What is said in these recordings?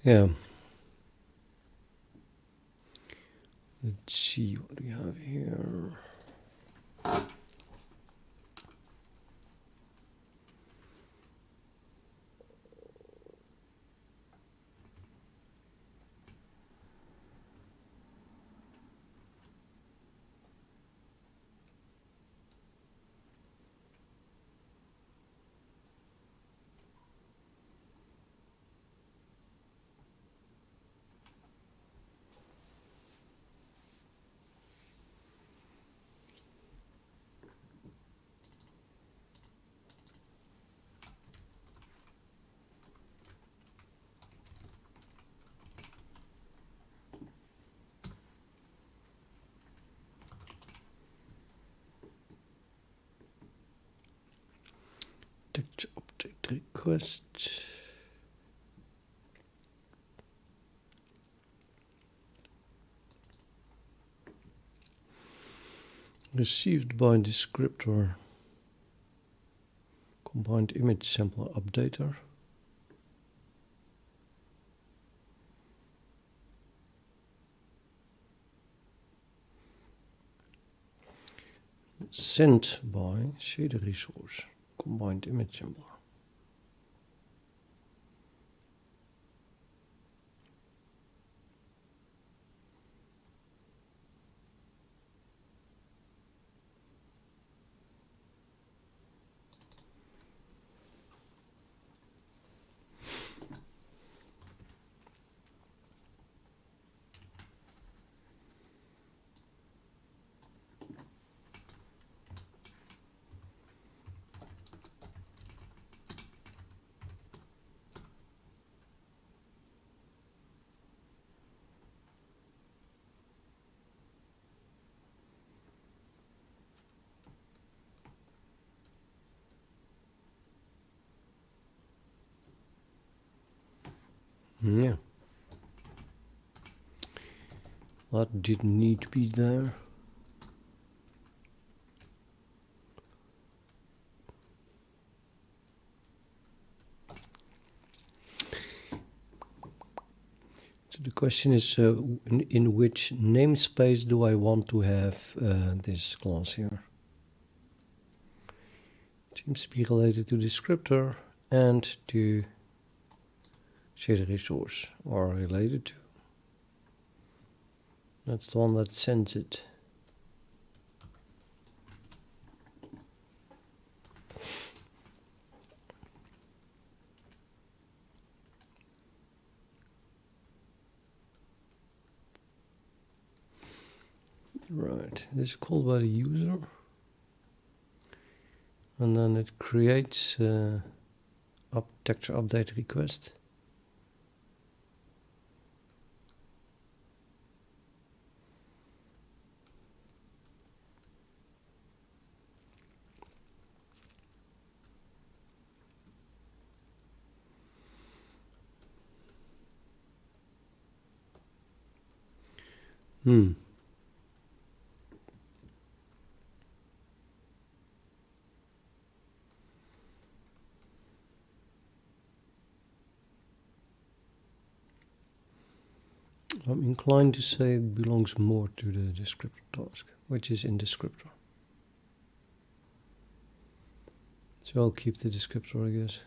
Yeah. Let's see what we have here. Texture update request. Received by descriptor. Combined image sampler updater. Sent by shader resource. Combined image sampler. Yeah. That didn't need to be there. So the question is, in which namespace do I want to have this class here? It seems to be related to descriptor and to shader resource, or related to. That's the one that sends it. Right, this is called by the user. And then it creates texture update request. I'm inclined to say it belongs more to the descriptor task, which is in descriptor. So I'll keep the descriptor, I guess.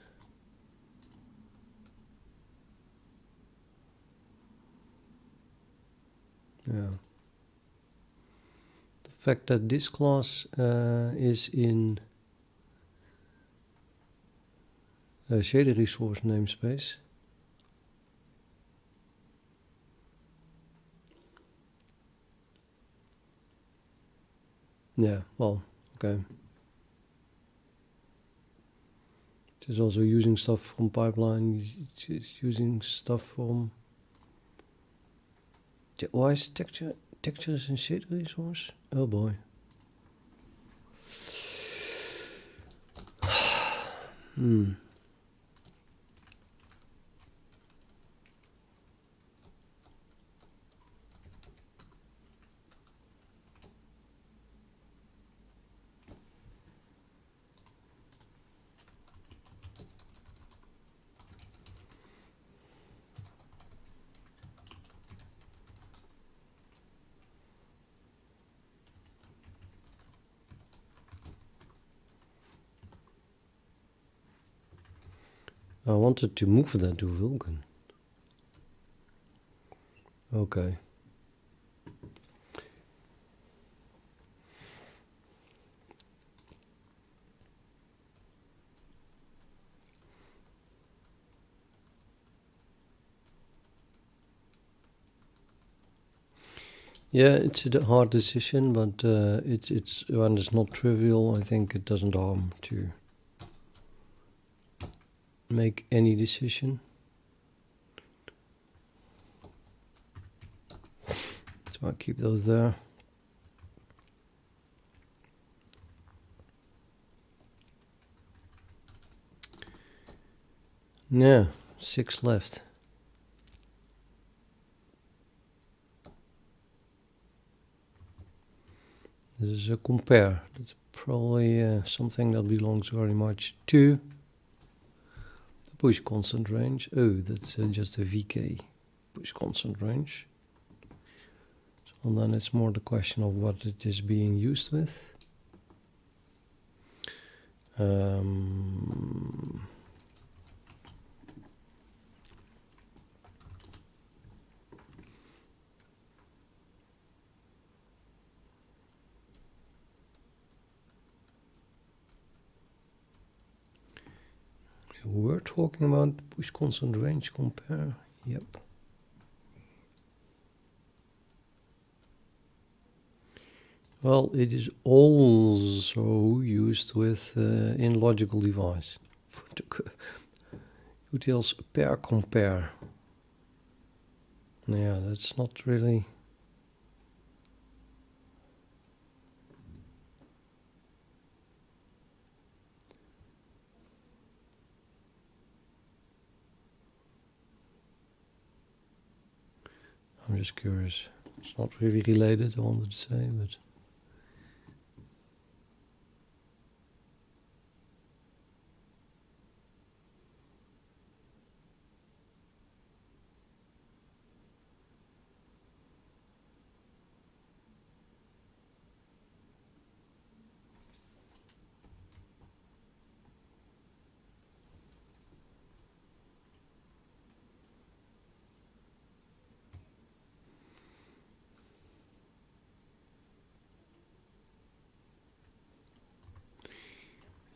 Yeah. The fact that this class is in a shader resource namespace. Yeah, well, okay. It is also using stuff from pipeline. It's using stuff from. Why is textures and shader resource? Oh boy. I wanted to move that to Vulkan. Okay. Yeah, it's a hard decision, but it's when it's not trivial, I think it doesn't harm to make any decision. So I keep those there. Yeah, 6 left. This is a compare. That's probably something that belongs very much to the push constant range. Oh, that's just a VK push constant range. So then it's more the question of what it is being used with. We're talking about the push constant range compare. Yep. Well, it is also used with in logical device. Utils pair compare. Yeah, that's not really. I'm just curious. It's not really related, I wanted to say, but.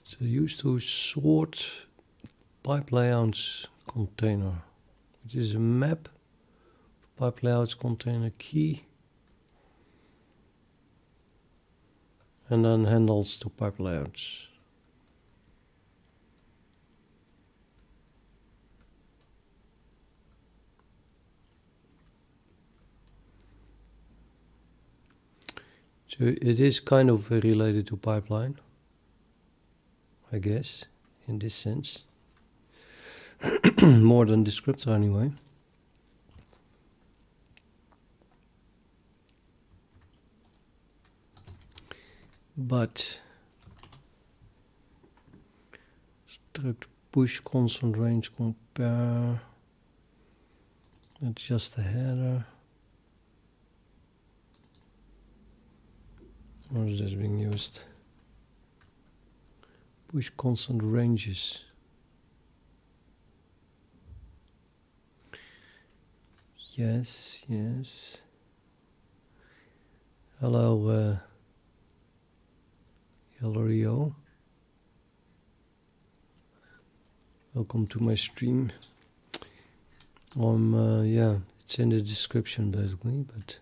So used to sort pipe layouts container, which is a map, pipe layouts container key, and then handles to pipe layouts. So it is kind of related to pipeline, I guess, in this sense. More than descriptor anyway. But struct push constant range compare. It's just the header. Or is this being used? Push constant ranges. Yes, yes. Hello, Rio. Welcome to my stream. Yeah, it's in the description basically, but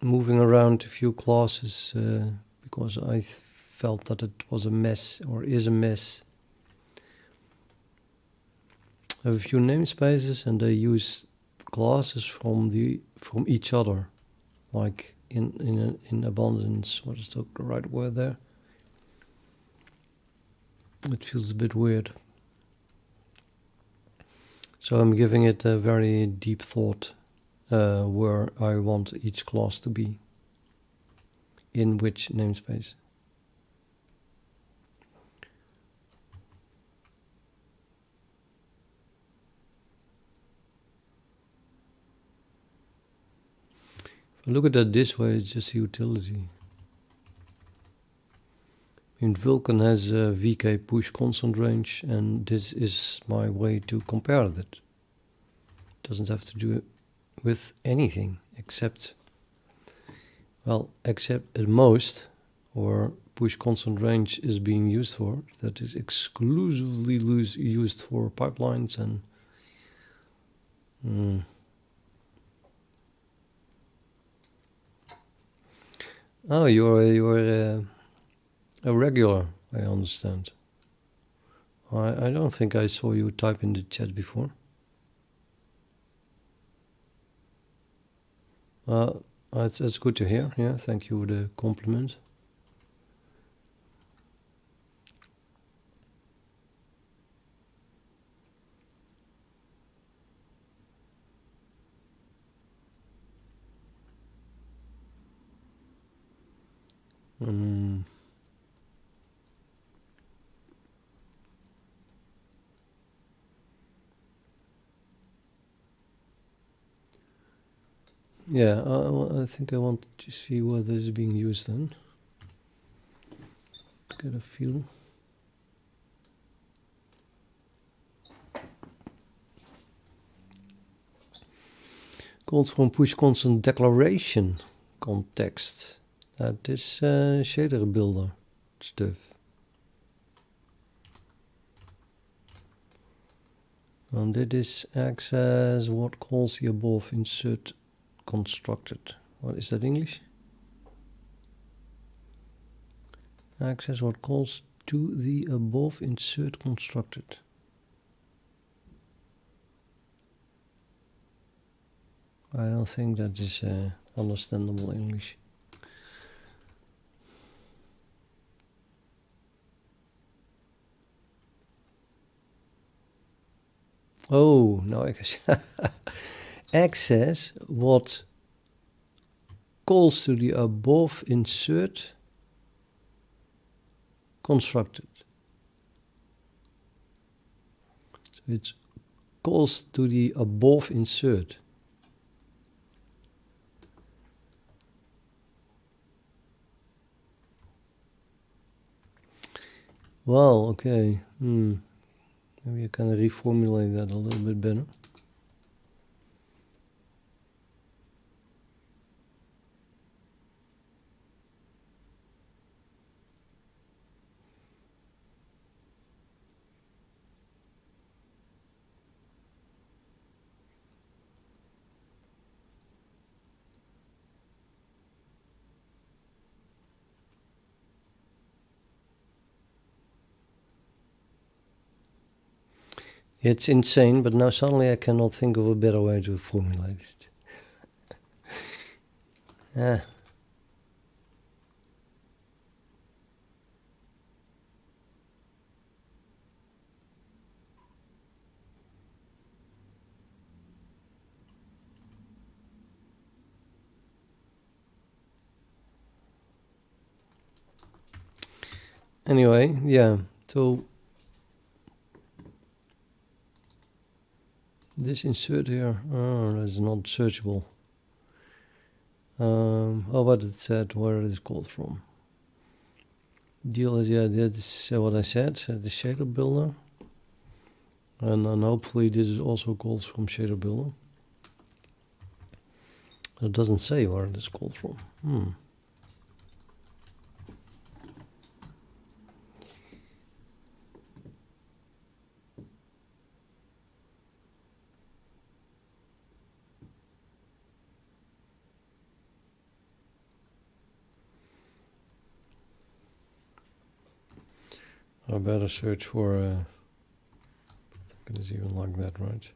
moving around a few classes because I felt that it was a mess or is a mess. I have a few namespaces and they use classes from each other, like in abundance. What is the right word there? It feels a bit weird. So I'm giving it a very deep thought where I want each class to be, in which namespace. If I look at that this way, it's just a utility. In Vulkan has a VK push constant range, and this is my way to compare that. Doesn't have to do with anything except, well, except at most, or push constant range is being used for, that is exclusively used for pipelines and oh, you're a regular, I understand. I don't think I saw you type in the chat before. That's good to hear. Yeah, thank you for the compliment. Yeah, I think I want to see what this is being used then. Get a feel. Called from push constant declaration context. That is shader builder stuff. And it is access what calls the above insert constructed. What is that English? Access what calls to the above insert constructed. I don't think that is understandable English. Oh, no, I guess access what calls to the above insert constructed. So it calls to the above insert. Well, okay. Maybe I can reformulate that a little bit better. It's insane, but now suddenly I cannot think of a better way to formulate it. Yeah. Anyway, yeah, so this insert here, that's not searchable. Oh, but it said where it is called from. Deal is, yeah, that's what I said, the shader builder. And hopefully this is also called from shader builder. It doesn't say where it is called from. I better search for, it is even like that, right?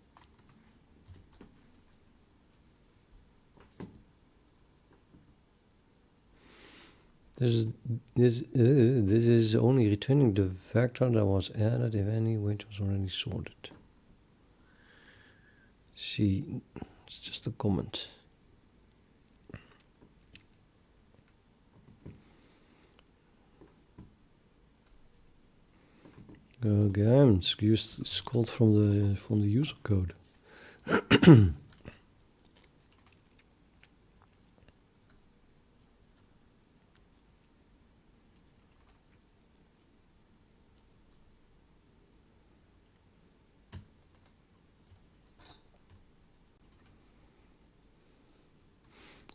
This is only returning the vector that was added if any weight was already sorted. See, it's just a comment. Again, it's called from the user code.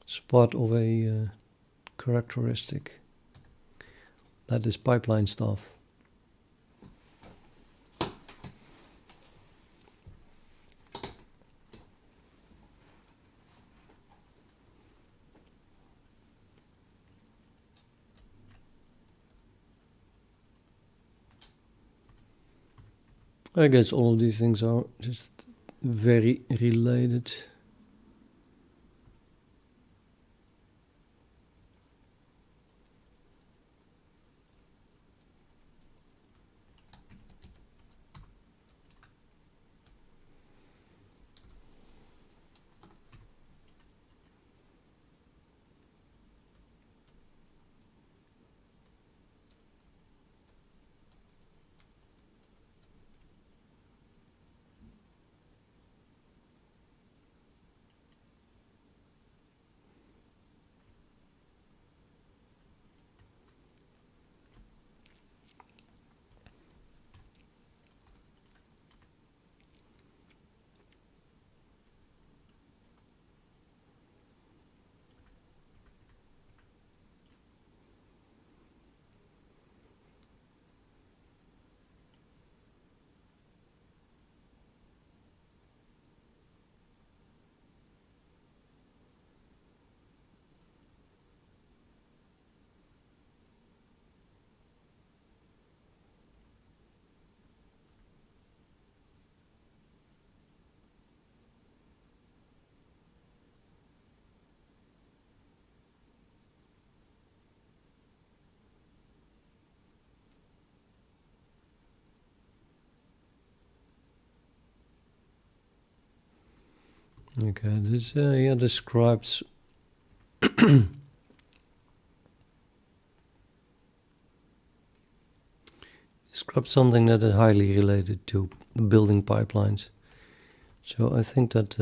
It's part of a characteristic. That is pipeline stuff. I guess all of these things are just very related. Okay, this here describes describes something that is highly related to building pipelines. So I think that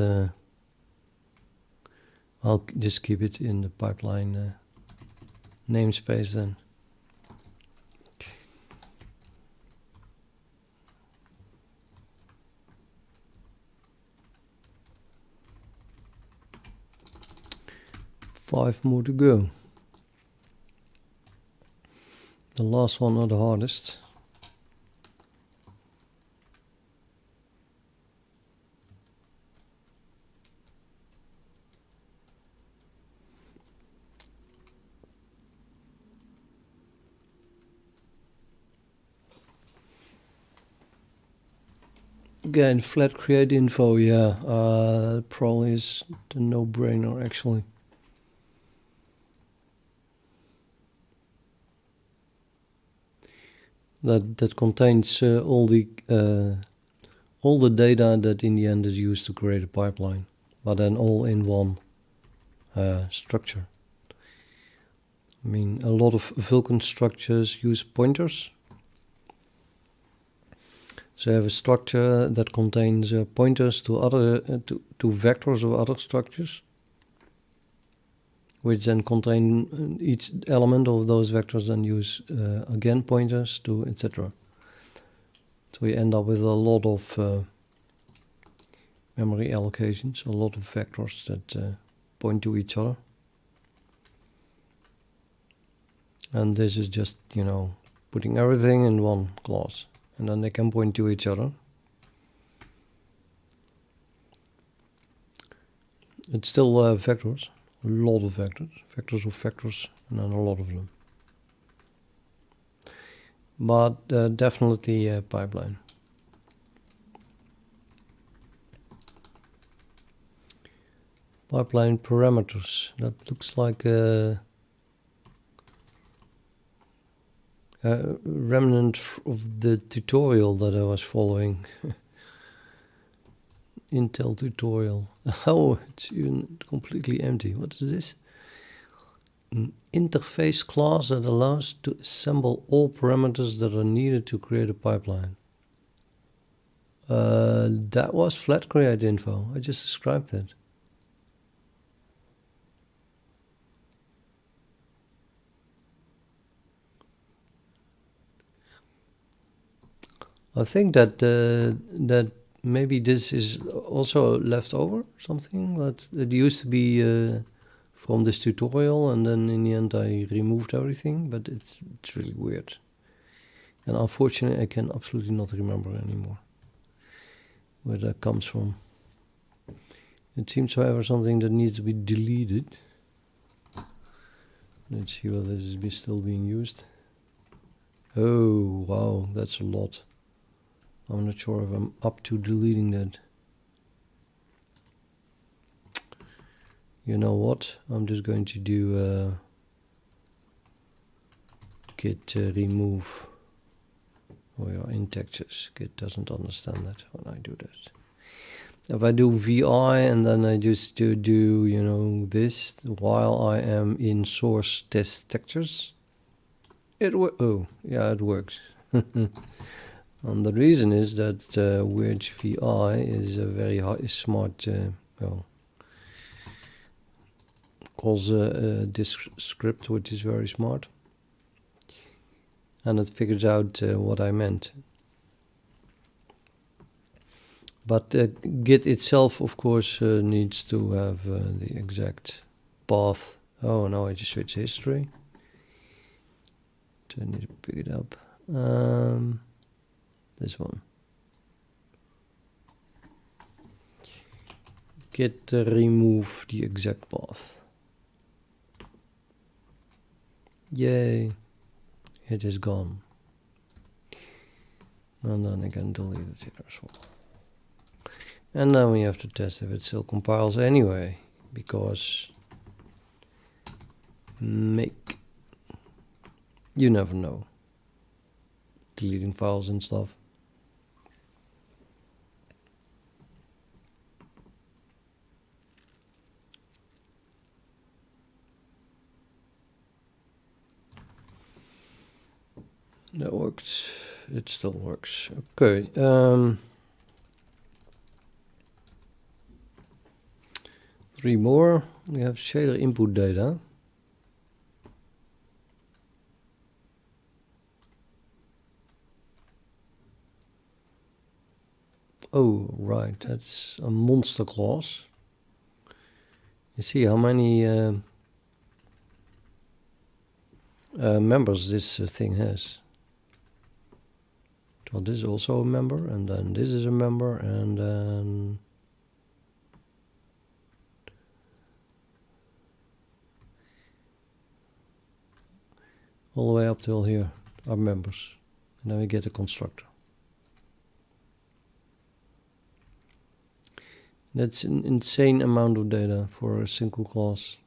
I'll just keep it in the pipeline namespace then. Five more to go. The last one are the hardest. Again, flat create info, yeah, probably is the no-brainer actually. That contains all the data that in the end is used to create a pipeline, but then all in one structure. I mean, a lot of Vulkan structures use pointers. So you have a structure that contains pointers to other to vectors of other structures, which then contain each element of those vectors and use again pointers to etc. So you end up with a lot of memory allocations, a lot of vectors that point to each other. And this is just, you know, putting everything in one class, and then they can point to each other. It's still vectors, a lot of vectors, vectors of vectors, and then a lot of them. But definitely a pipeline. Pipeline parameters, that looks like a remnant of the tutorial that I was following. Intel tutorial. Oh, it's even completely empty. What is this? An interface class that allows to assemble all parameters that are needed to create a pipeline. That was flat create info. I just described that. I think that that maybe this is also left over something that it used to be from this tutorial, and then in the end I removed everything, but it's really weird. And unfortunately I can absolutely not remember anymore where that comes from. It seems, however, something that needs to be deleted. Let's see whether this is still being used. Oh, wow, that's a lot. I'm not sure if I'm up to deleting that. You know what? I'm just going to do git remove. Oh yeah, in Texas. Git doesn't understand that when I do that. If I do vi and then I just do you know, this while I am in source test textures, it works. Oh yeah, it works. And the reason is that which vi is a very smart. Well, calls a descriptor, which is very smart, and it figures out what I meant. But Git itself, of course, needs to have the exact path. Oh no, I just switched history. So I need to pick it up. This one. Git remove the exact path. Yay, it is gone. And then I can delete it here as well. And now we have to test if it still compiles anyway, because make, you never know, deleting files and stuff. That works. It still works. Okay. 3 more. We have shader input data. Oh, right. That's a monster clause. You see how many members this thing has. Well, this is also a member, and then this is a member, and then all the way up till here are members. And then we get a constructor. That's an insane amount of data for a single class.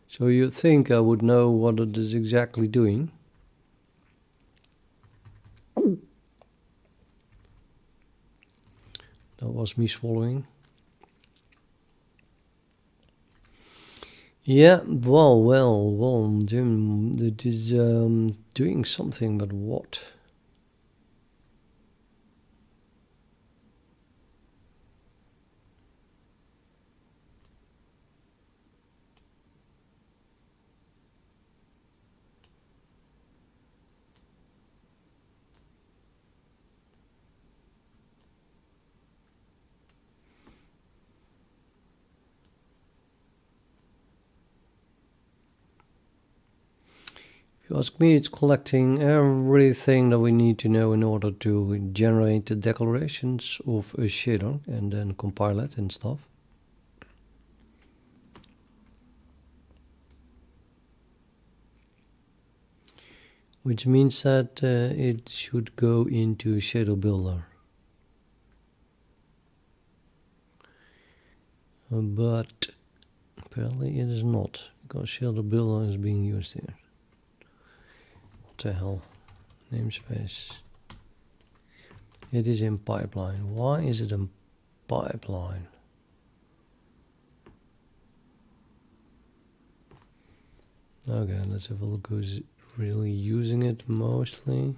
So you think I would know what it is exactly doing? That was me swallowing. Yeah, well, Jim, it is doing something, but what? If you ask me, it's collecting everything that we need to know in order to generate the declarations of a shader and then compile it and stuff. Which means that it should go into shader builder. But apparently it is not, because shader builder is being used here. What the hell? Namespace. It is in pipeline. Why is it in pipeline? Okay, let's have a look who's really using it mostly.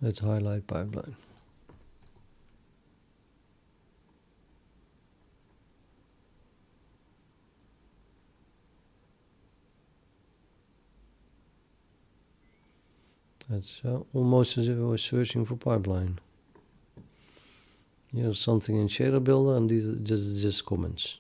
Let's highlight pipeline. That's almost as if I was searching for pipeline. Here's something in shader builder, and these are just comments.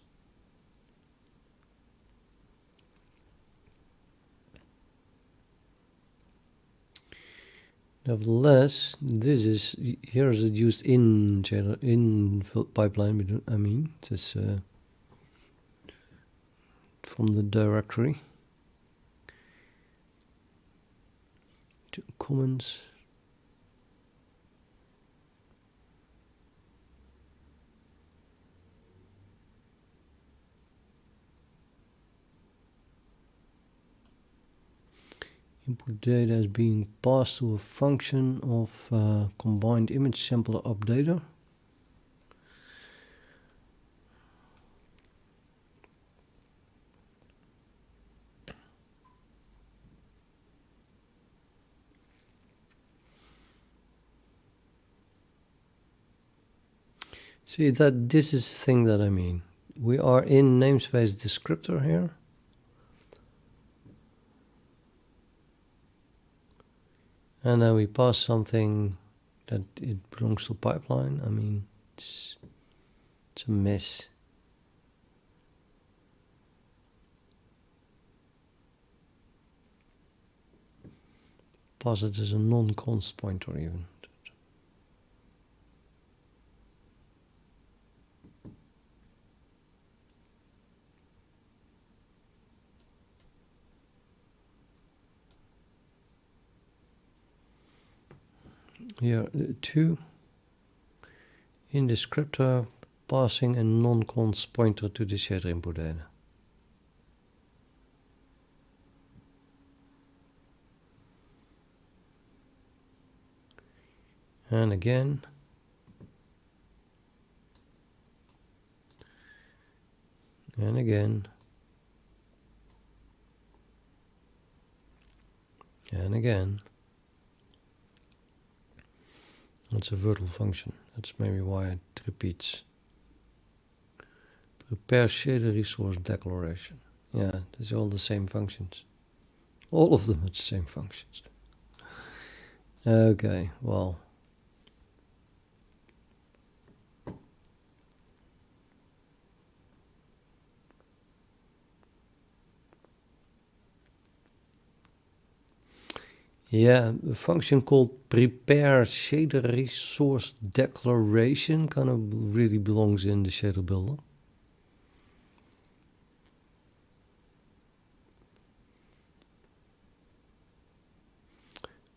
Nevertheless, this is here is it used in shader in pipeline. I mean, this from the directory to comments. Input data is being passed to a function of combined image sampler updater. See that this is the thing that I mean. We are in namespace descriptor here. And then we pass something that it belongs to pipeline. I mean, it's a mess. Pass it as a non-const pointer even. Here, 2 in descriptor, passing a non-const pointer to the shader input data. And again, and again, and again. It's a virtual function. That's maybe why it repeats. Prepare shader resource declaration. Yeah, these are all the same functions. All of them are the same functions. Okay, well. Yeah, a function called prepare shader resource declaration kind of really belongs in the shader builder.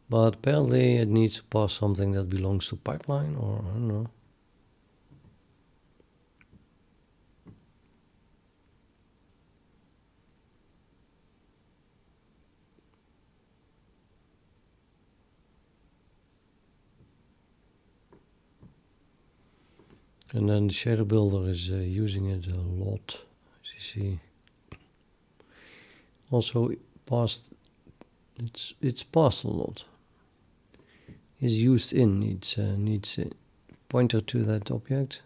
But apparently it needs to pass something that belongs to pipeline, or I don't know. And then the shader builder is using it a lot, as you see. Also passed, it's passed a lot. Is used in, needs a pointer to that object.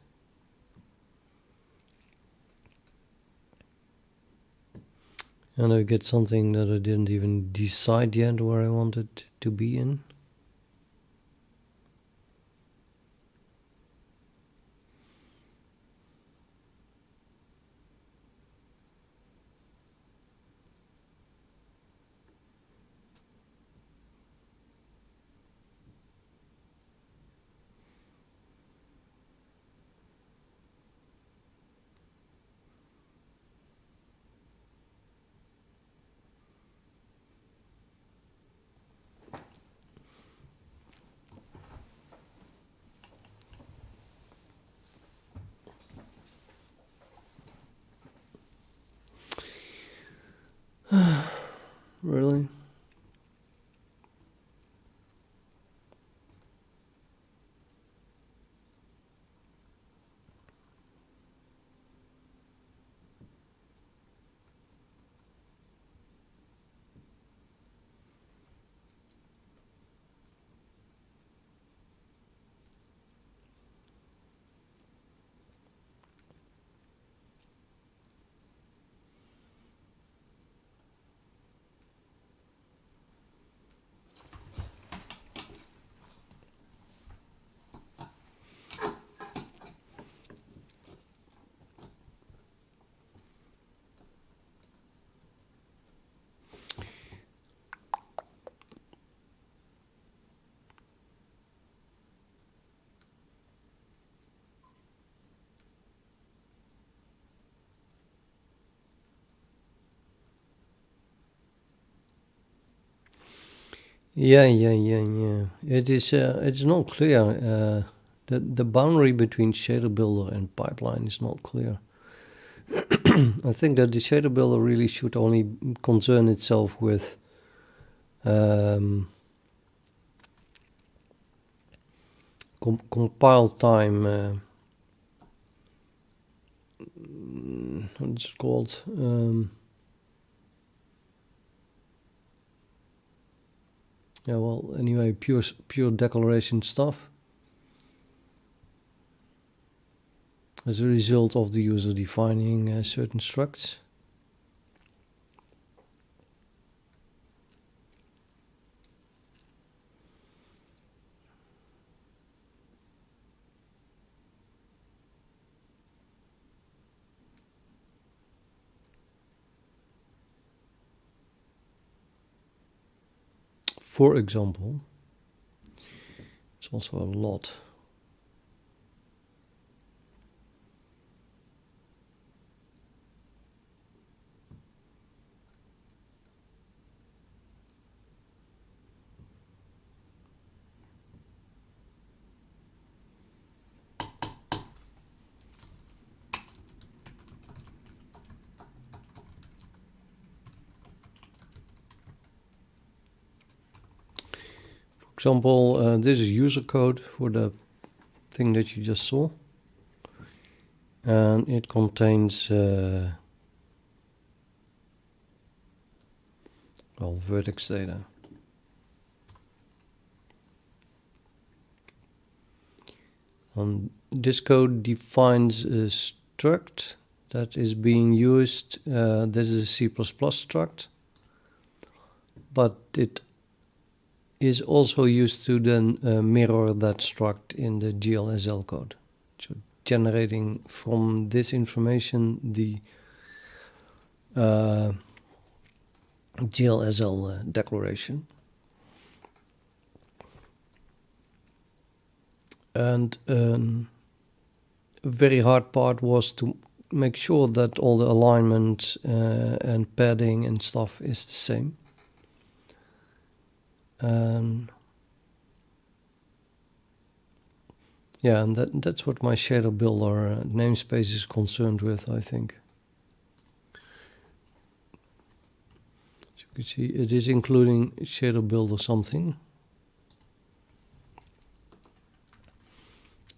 And I get something that I didn't even decide yet where I want it to be in. Really? Yeah. It is. It's not clear. The boundary between shader builder and pipeline is not clear. I think that the shader builder really should only concern itself with compile time. What's it called? Yeah, well, anyway, pure declaration stuff as a result of the user defining certain structs. For example, it's also a lot. For example, this is user code for the thing that you just saw, and it contains vertex data. This code defines a struct that is being used. This is a C++ struct, but it is also used to then mirror that struct in the GLSL code. So generating from this information the GLSL declaration. And a very hard part was to make sure that all the alignment and padding and stuff is the same. Yeah, and that's what my shader builder namespace is concerned with, I think. As you can see, it is including shader builder something.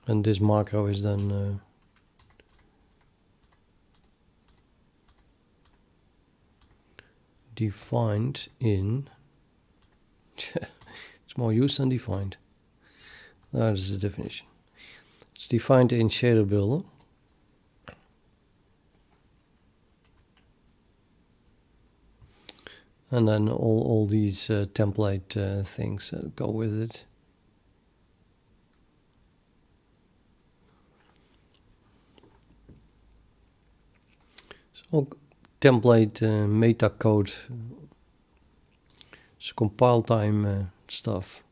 And this macro is then defined in it's more used than defined. That is the definition. It's defined in shader builder. And then all these template things go with it. So template meta code, it's compile time stuff.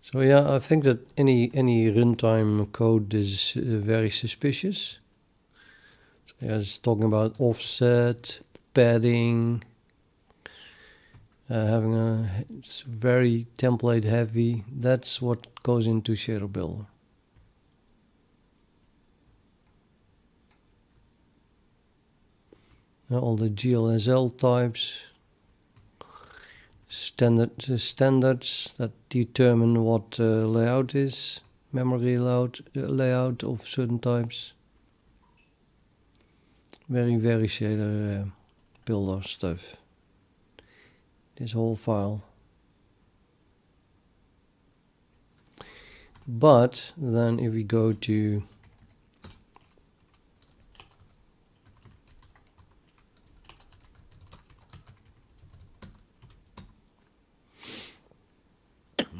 So yeah, I think that any runtime code is very suspicious. So yeah, it's talking about offset, padding, it's very template heavy. That's what goes into shader builder. All the GLSL types, standards that determine what layout is, memory layout of certain types. Very shader builder stuff. This whole file. But then if we go to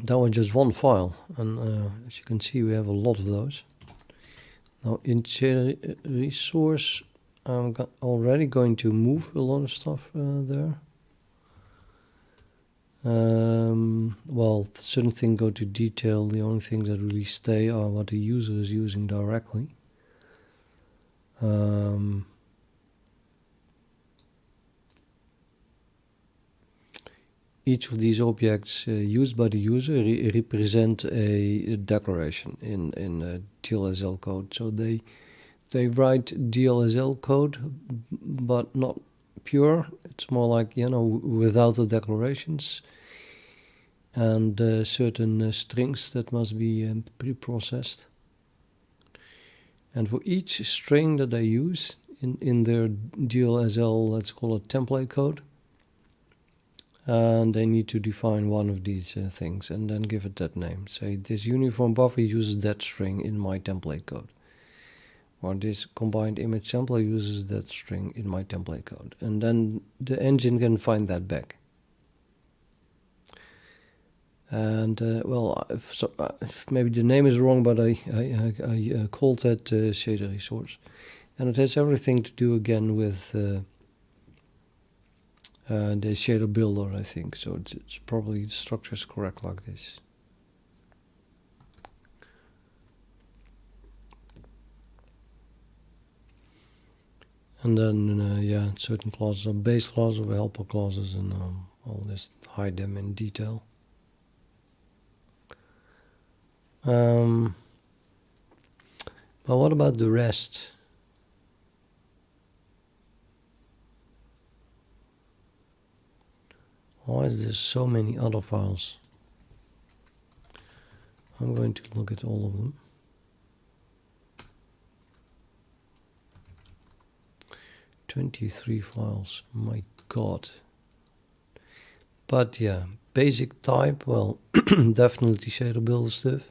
that was just one file, and as you can see we have a lot of those. Now in shader resource I'm already going to move a lot of stuff there. Well, certain things go to detail. The only things that really stay are what the user is using directly. each of these objects used by the user represent a declaration in GLSL code. So they write GLSL code, but not pure. It's more like, you know, without the declarations and certain strings that must be pre-processed. And for each string that they use in their GLSL, let's call it template code, and they need to define one of these things and then give it that name. Say this uniform buffer uses that string in my template code, or this combined image sampler uses that string in my template code, and then the engine can find that back. And well, maybe the name is wrong, but I called that shader resource, and it has everything to do again with the shader builder, I think. So it's probably the structure is correct like this. And then yeah, certain classes are base classes or helper classes, and I'll just hide them in detail. But what about the rest? Why is there so many other files? I'm going to look at all of them. "23 files, my god." But yeah, basic type, well, definitely shader builder stuff.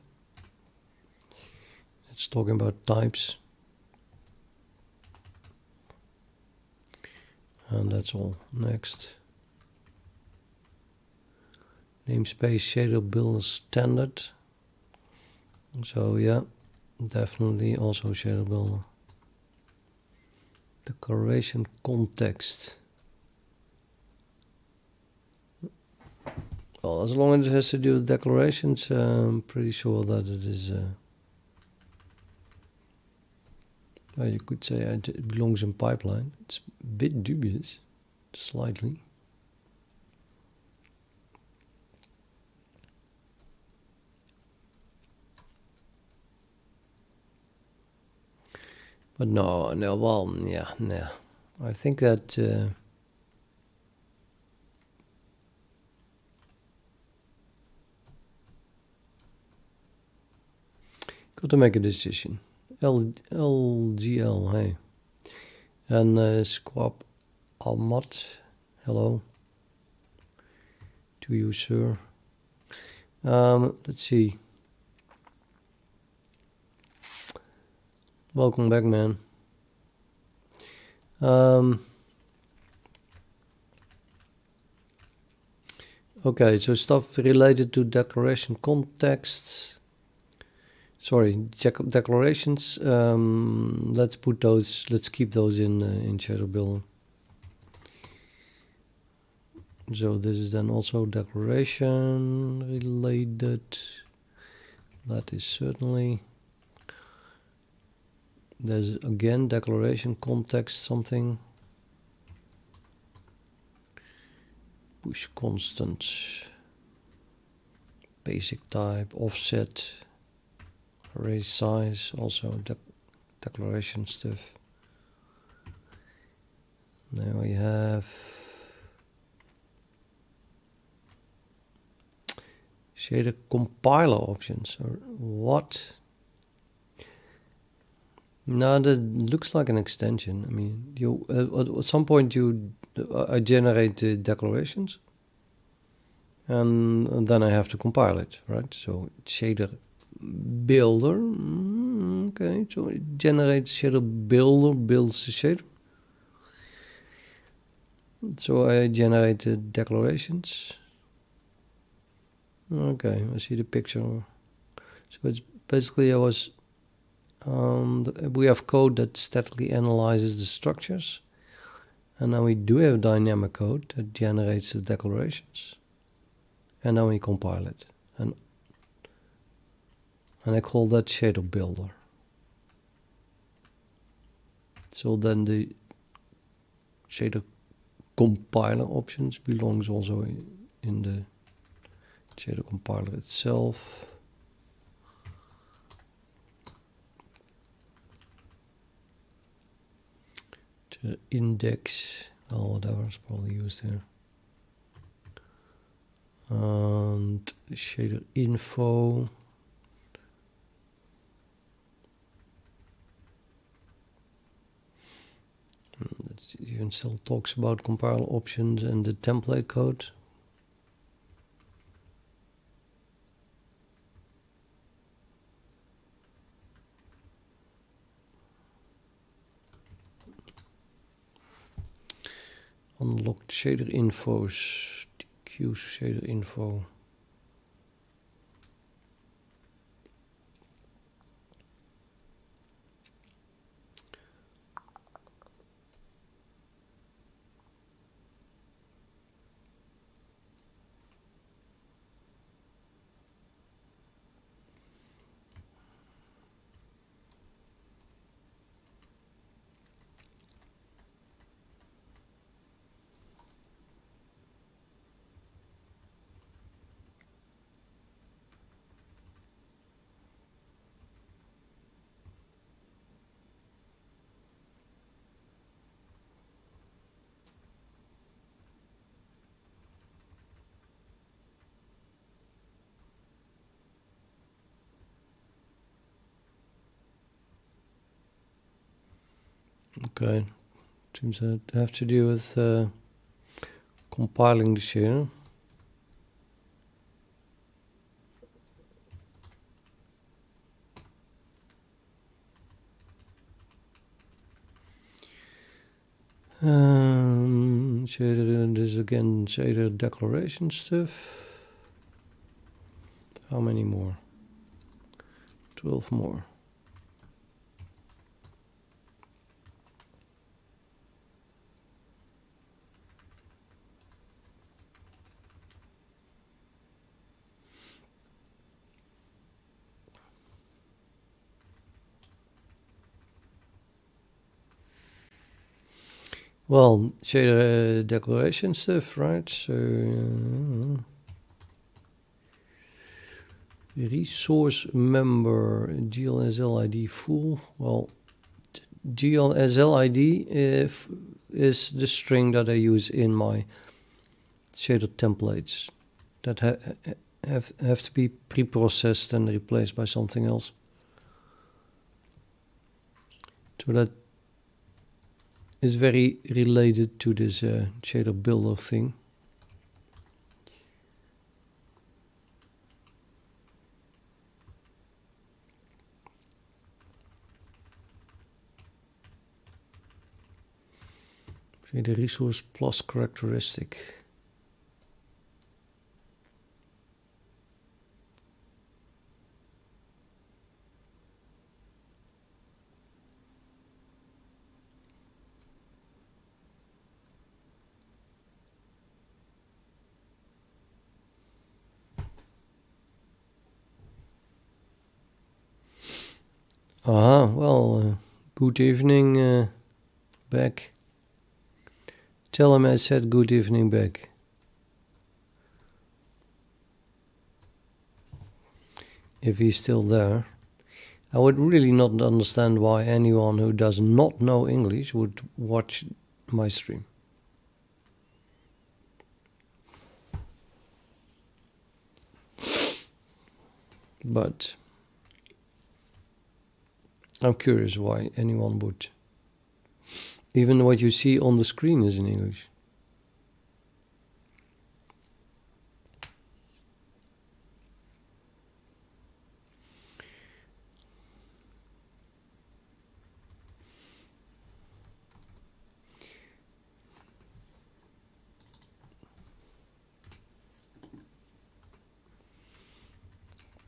It's talking about types. And that's all. Next. Namespace shader builder standard. So yeah, definitely also shader builder. Declaration context. Well, as long as it has to do with declarations, I'm pretty sure that it is. Well, you could say it belongs in pipeline. It's a bit dubious, slightly. But no, well, yeah, no. I think that got to make a decision. LGL, hey. And Squab Almat, hello. To you, sir. Let's see. Welcome back, man. Okay, so stuff related to declaration contexts. Sorry, declarations. Let's put those. Let's keep those in shader builder. So this is then also declaration related. That is certainly. There's again declaration context something. Push constant. Basic type, offset, array size, also declaration stuff. There we have shader compiler options, or what? No, that looks like an extension. I mean, you at some point you generate declarations, and then I have to compile it, right? So shader builder, okay. So it generates shader builder, builds the shader. So I generated declarations. Okay, I see the picture. So it's basically we have code that statically analyzes the structures, and now we do have dynamic code that generates the declarations, and then we compile it, and I call that shader builder. So then the shader compiler options belongs also in the shader compiler itself. Shader index, well, whatever is probably used here. And shader info. It even still talks about compiler options and the template code. Unlocked shader infos, DQ shader info. Okay, seems to have to do with compiling the shader. Shader, this again, shader declaration stuff. How many more? 12 more. Well, shader declaration stuff, right? So resource member GLSL ID full. Well, GLSL ID is the string that I use in my shader templates that have to be pre-processed and replaced by something else. So that is very related to this shader builder thing. Shader resource plus characteristic. Well, good evening back. Tell him I said good evening back. If he's still there. I would really not understand why anyone who does not know English would watch my stream. But I'm curious why anyone would. Even what you see on the screen is in English.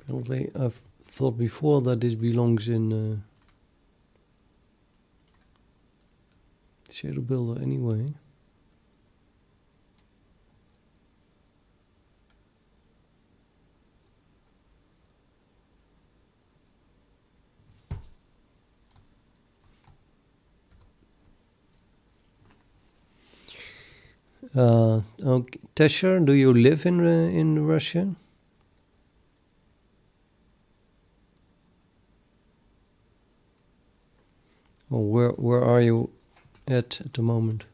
Apparently, I've thought before that this belongs in shader builder anyway. Okay. Tesher, do you live in Russia? Or where are you at the moment?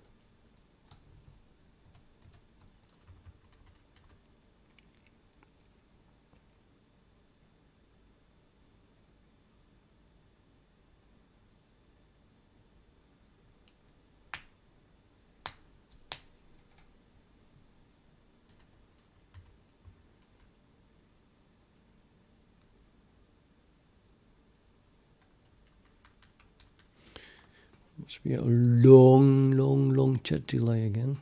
Must be a long chat delay again.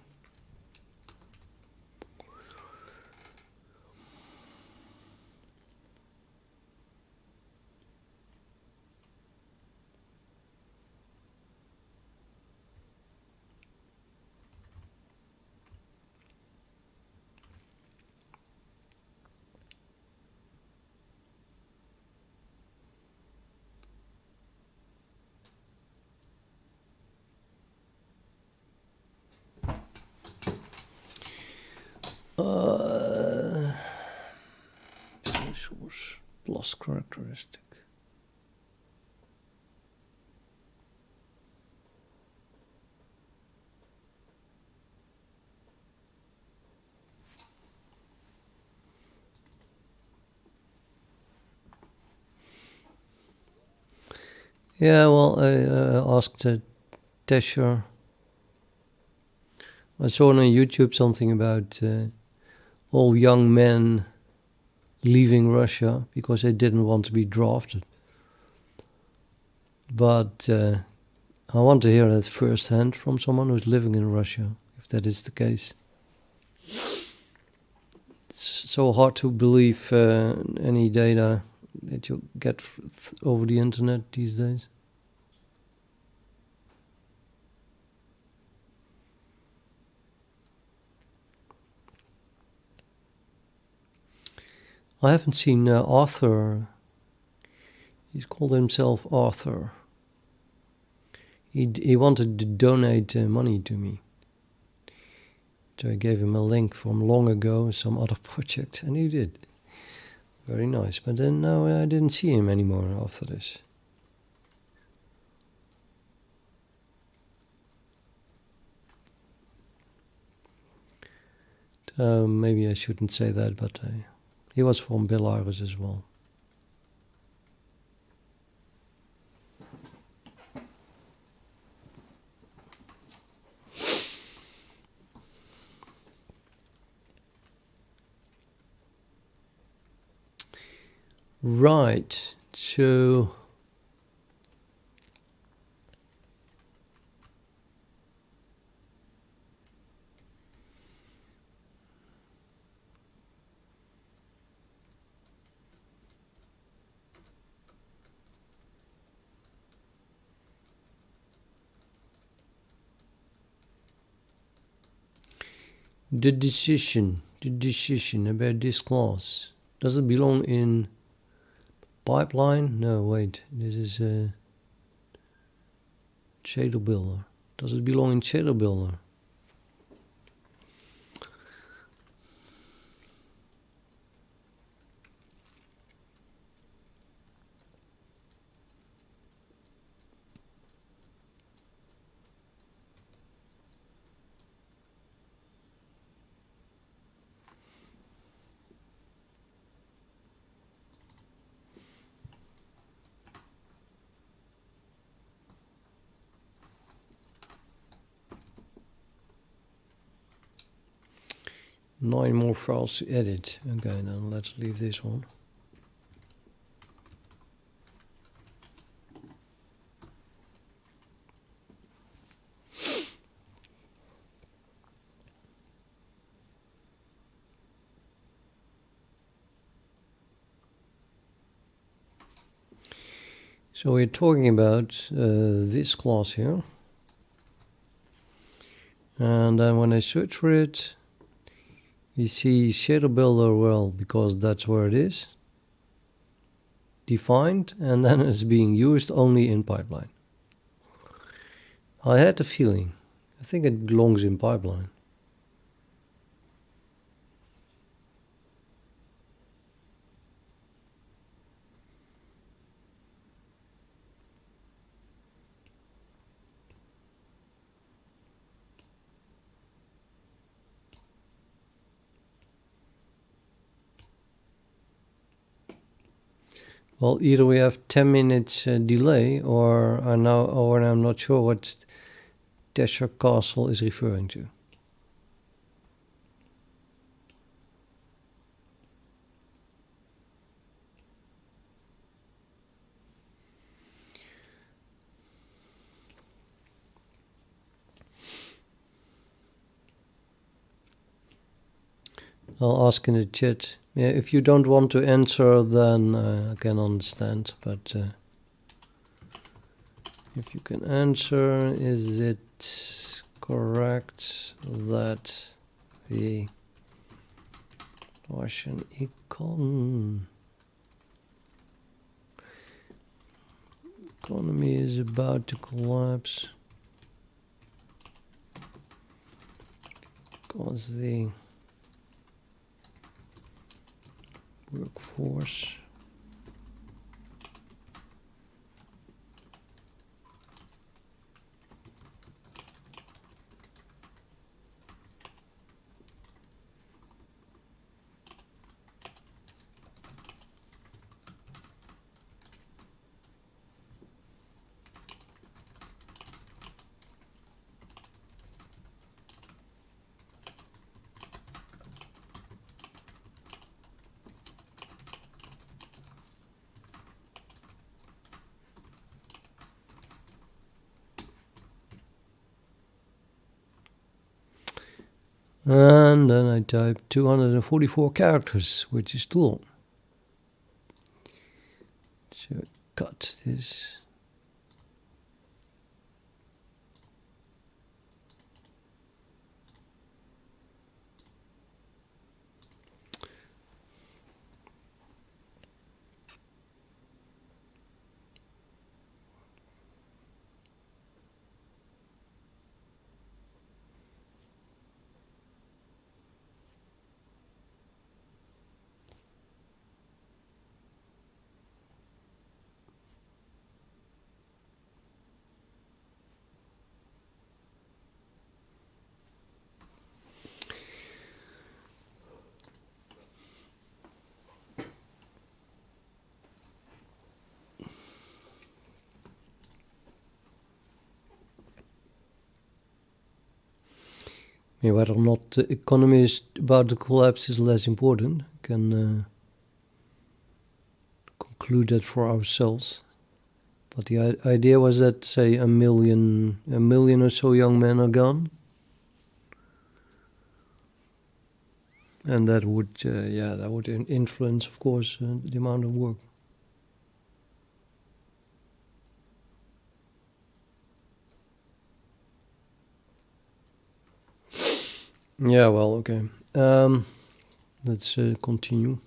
Source plus characteristic. Yeah, well, I asked Tesher. I saw on YouTube something about all young men leaving Russia because they didn't want to be drafted. But I want to hear that firsthand from someone who's living in Russia, if that is the case. It's so hard to believe any data that you get over the internet these days. I haven't seen Arthur. He's called himself Arthur. He wanted to donate money to me. So I gave him a link from long ago, some other project, and he did. Very nice. But then now I didn't see him anymore after this. Maybe I shouldn't say that, but he was from Belarus as well. Right, so the decision about this class, does it belong in pipeline? No, wait, this is a shader builder. Does it belong in shader builder? Nine more files to edit. Okay, then let's leave this one. So we're talking about this class here. And then when I search for it, you see shader builder, well, because that's where it is defined, and then it's being used only in pipeline. I had a feeling. I think it belongs in pipeline. Well, either we have 10 minutes delay, or I'm not sure what Dasher Castle is referring to. I'll ask in the chat. Yeah, if you don't want to answer, then I can understand. But if you can answer, is it correct that the Russian economy is about to collapse because the workforce and then I type 244 characters, which is too long. So cut this. Whether or not the economy is about to collapse is less important. We can conclude that for ourselves. But the idea was that, say, a million or so young men are gone, and that would, influence, of course, the amount of work. Yeah, well, okay. Let's continue.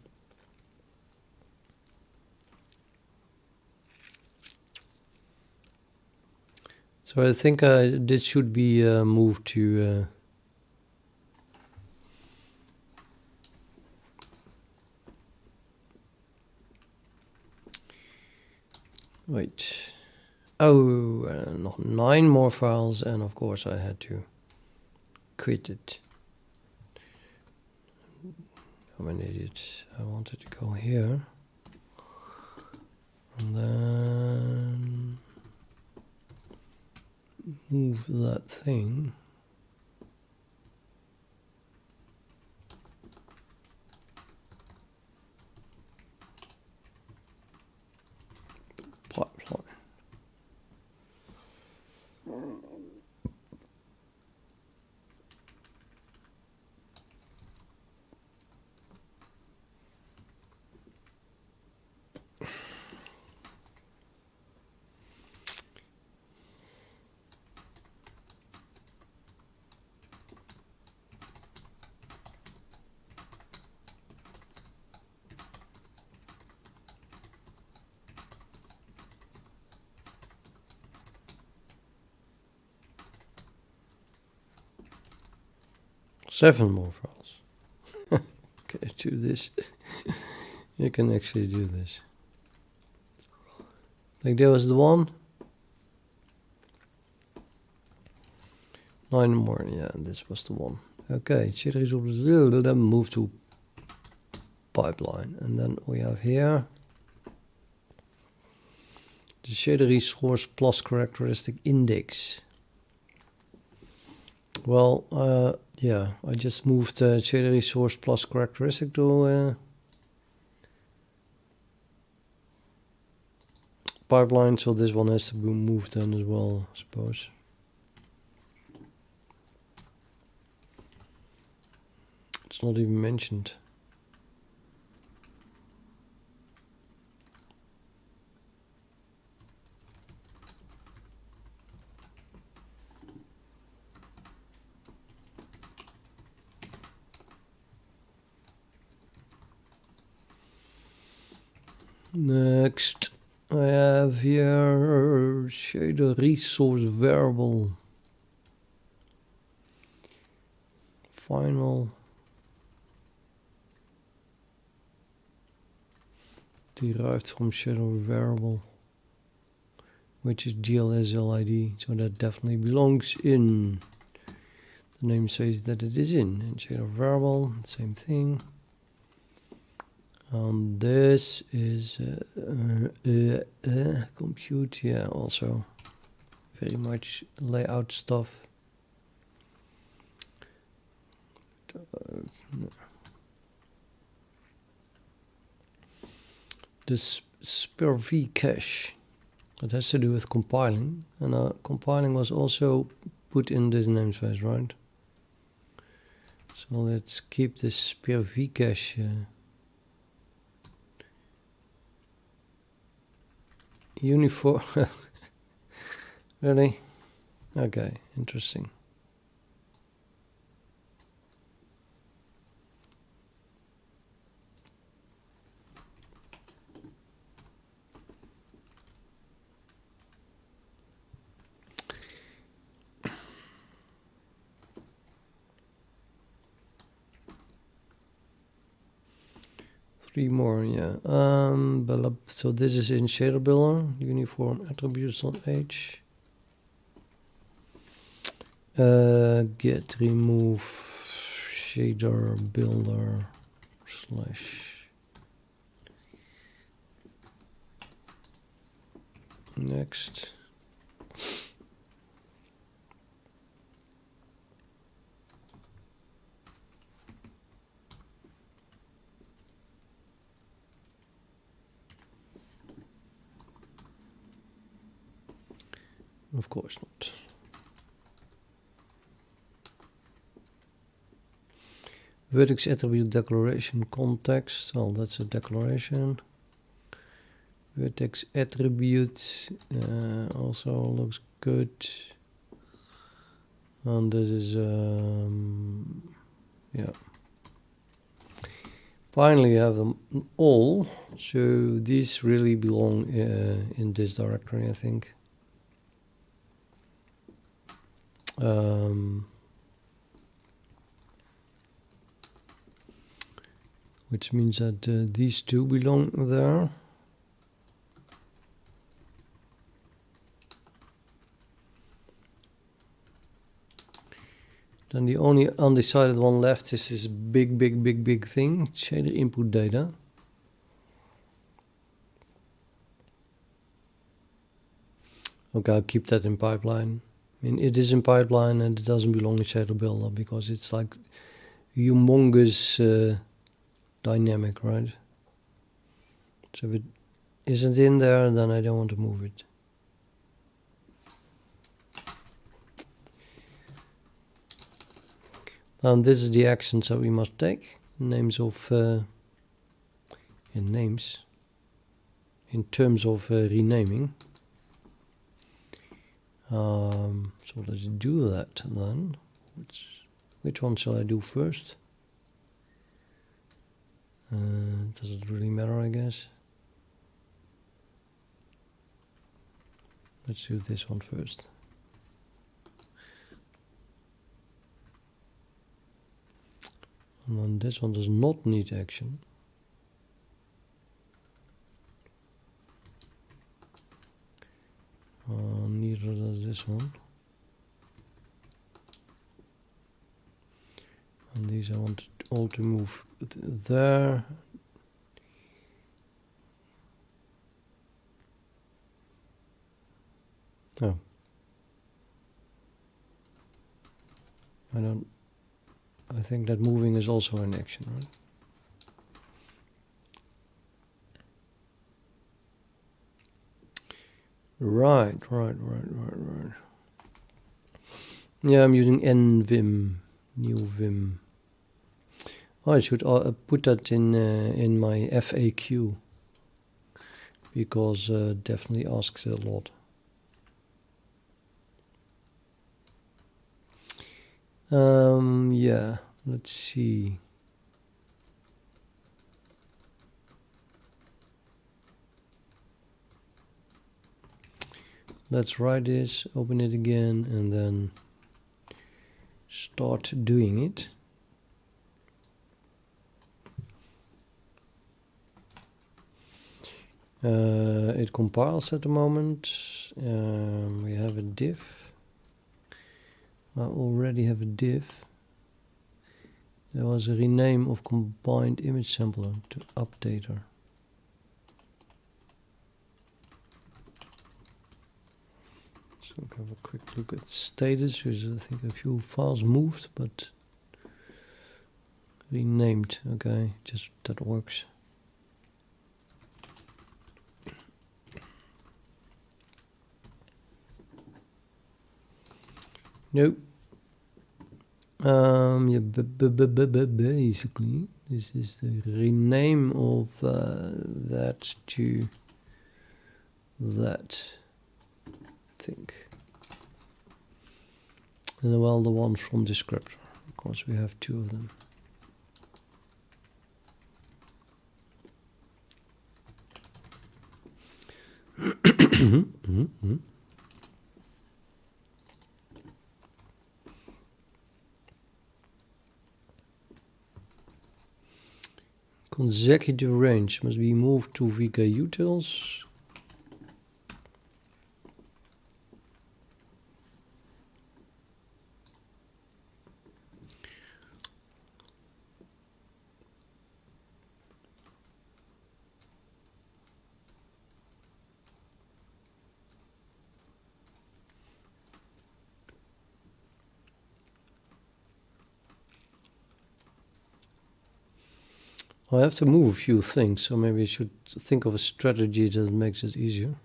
So I think this should be moved to... wait. Oh, 9 more files, and of course I had to quit it. I'm an idiot. I wanted to go here. And then move that thing. Pipeline. Seven more files. Okay, do this. You can actually do this. Like there was the one. 9 more, yeah, this was the one. Okay, series of the then move to pipeline. And then we have here the shader resource plus characteristic index. Well, yeah, I just moved shader resource plus characteristic to pipeline, so this one has to be moved then as well, I suppose. It's not even mentioned. Next, I have here shader resource variable. Final. Derived from shader variable, which is GLSLID, so that definitely belongs in the namespace that it is in. And shader variable, same thing. This is compute, yeah, also very much layout stuff. This SPIR-V cache, that has to do with compiling, and compiling was also put in this namespace, right? So let's keep this SPIR-V cache uniform. Really? Okay, interesting. Three more, yeah. So this is in shader builder, uniform attributes.h. Get remove shader builder / next. Of course not. Vertex attribute declaration context. Well, that's a declaration. Vertex attribute also looks good. And this is yeah. Finally, you have them all. So these really belong in this directory, I think. Which means that these two belong there. Then the only undecided one left is this big thing, shader input data. Okay, I'll keep that in pipeline. I mean, it is in pipeline and it doesn't belong in shader builder because it's like humongous dynamic, right? So if it isn't in there, then I don't want to move it. And this is the actions that we must take. Names of in names. In terms of renaming. So let's do that then. Which one shall I do first? Does it really matter, I guess? Let's do this one first. And then this one does not need action. Neither does this one. And these I want all to move there. Oh. I think that moving is also an action, right? Right. Yeah, I'm using nvim, new vim. Oh, I should put that in my FAQ, because definitely asks a lot. Yeah, let's see. Let's write this, open it again, and then start doing it. It compiles at the moment. We have a div. I already have a div. There was a rename of combined image sampler to updater. So we have a quick look at status. There's I think a few files moved, but renamed. Okay, just that works. Nope. Yeah, basically, this is the rename of that to that, I think. And well, the one from descriptor. Of course, we have two of them. Consecutive range must be moved to VK utils. I have to move a few things, so maybe I should think of a strategy that makes it easier.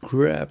Grab.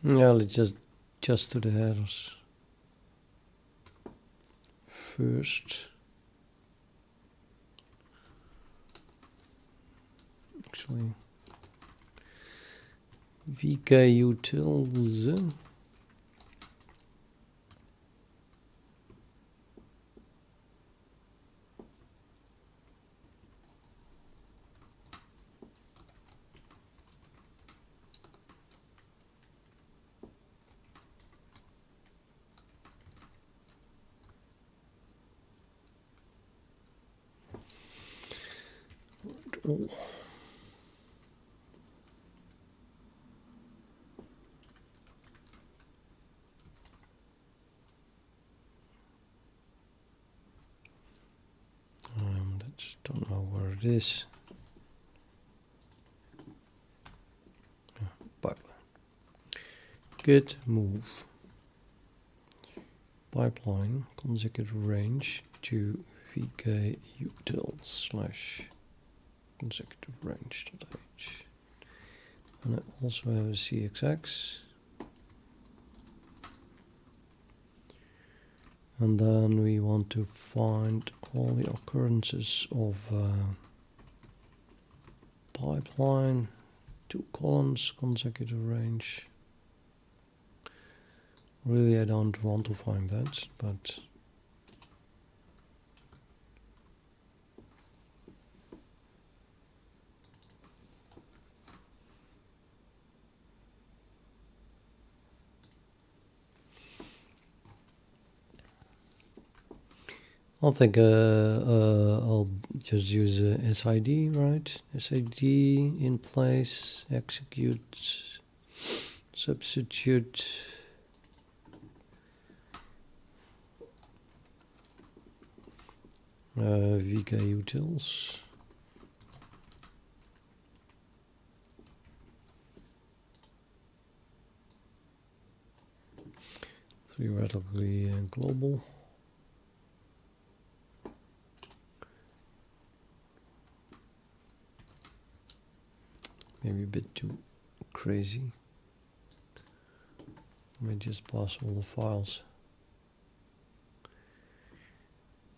Yeah, let's just to the headers first. Actually, VK utils. Oh. Just don't know where it is. Pipeline. Git move pipeline consecutive range to vk utils / consecutive range.h. And I also have a cxx. And then we want to find all the occurrences of pipeline, 2 columns, consecutive range. Really, I don't want to find that, but I think I'll just use SID, right? SID in place, execute, substitute. VK utils. Theoretically global. Maybe a bit too crazy. Let me just pass all the files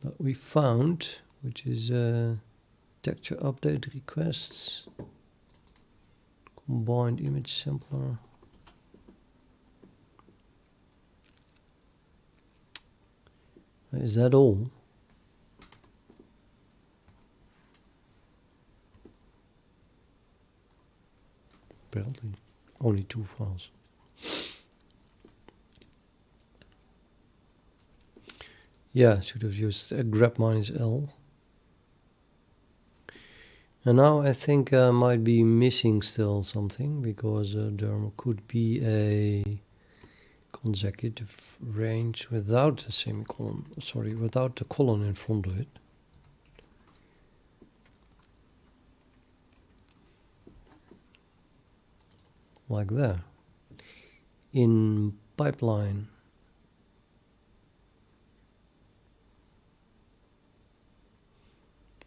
that we found, which is texture update requests, combined image sampler. Is that all? Apparently, only 2 files. Yeah, should have used grep -L. And now I think I might be missing still something, because there could be a consecutive range without a semicolon, sorry, without the colon in front of it. Like that. In pipeline.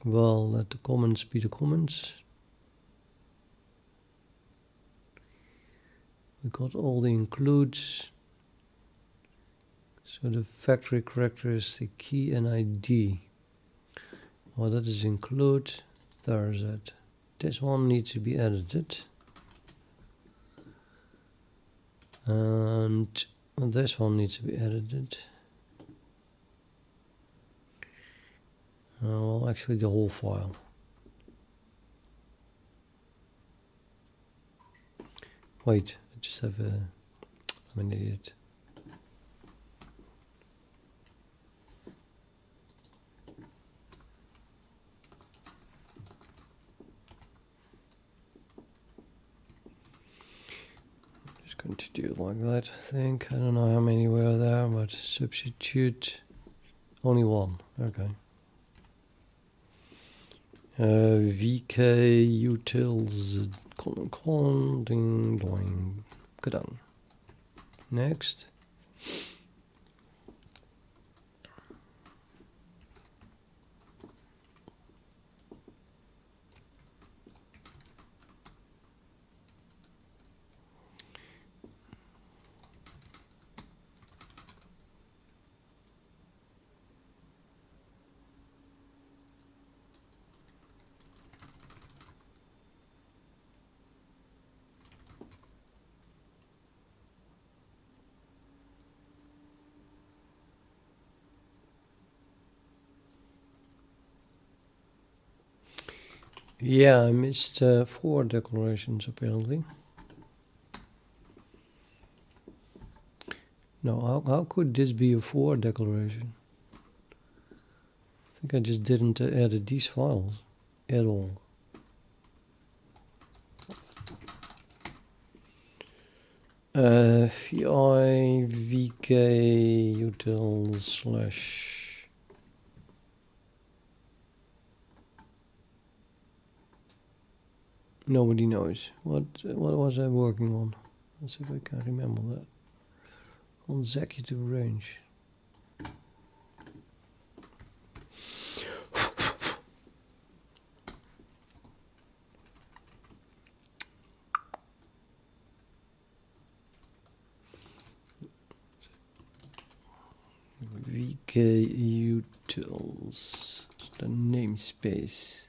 Well, let the comments be the comments. We got all the includes. So the factory characteristic key and ID. Well, that is include. There is it. This one needs to be edited. And this one needs to be edited. Well, actually the whole file. Wait, I just have I'm an idiot. Just going to do it like that, I think. I don't know how many were there, but substitute only 1. Okay. VK utils colon ding doing. Gedaan. Next. Yeah, I missed 4 declarations apparently. No, how could this be a for declaration? I think I just didn't edit these files at all. vi vk util slash Nobody knows. What was I working on? Let's see if I can remember that. Consecutive range. VK utils, the namespace.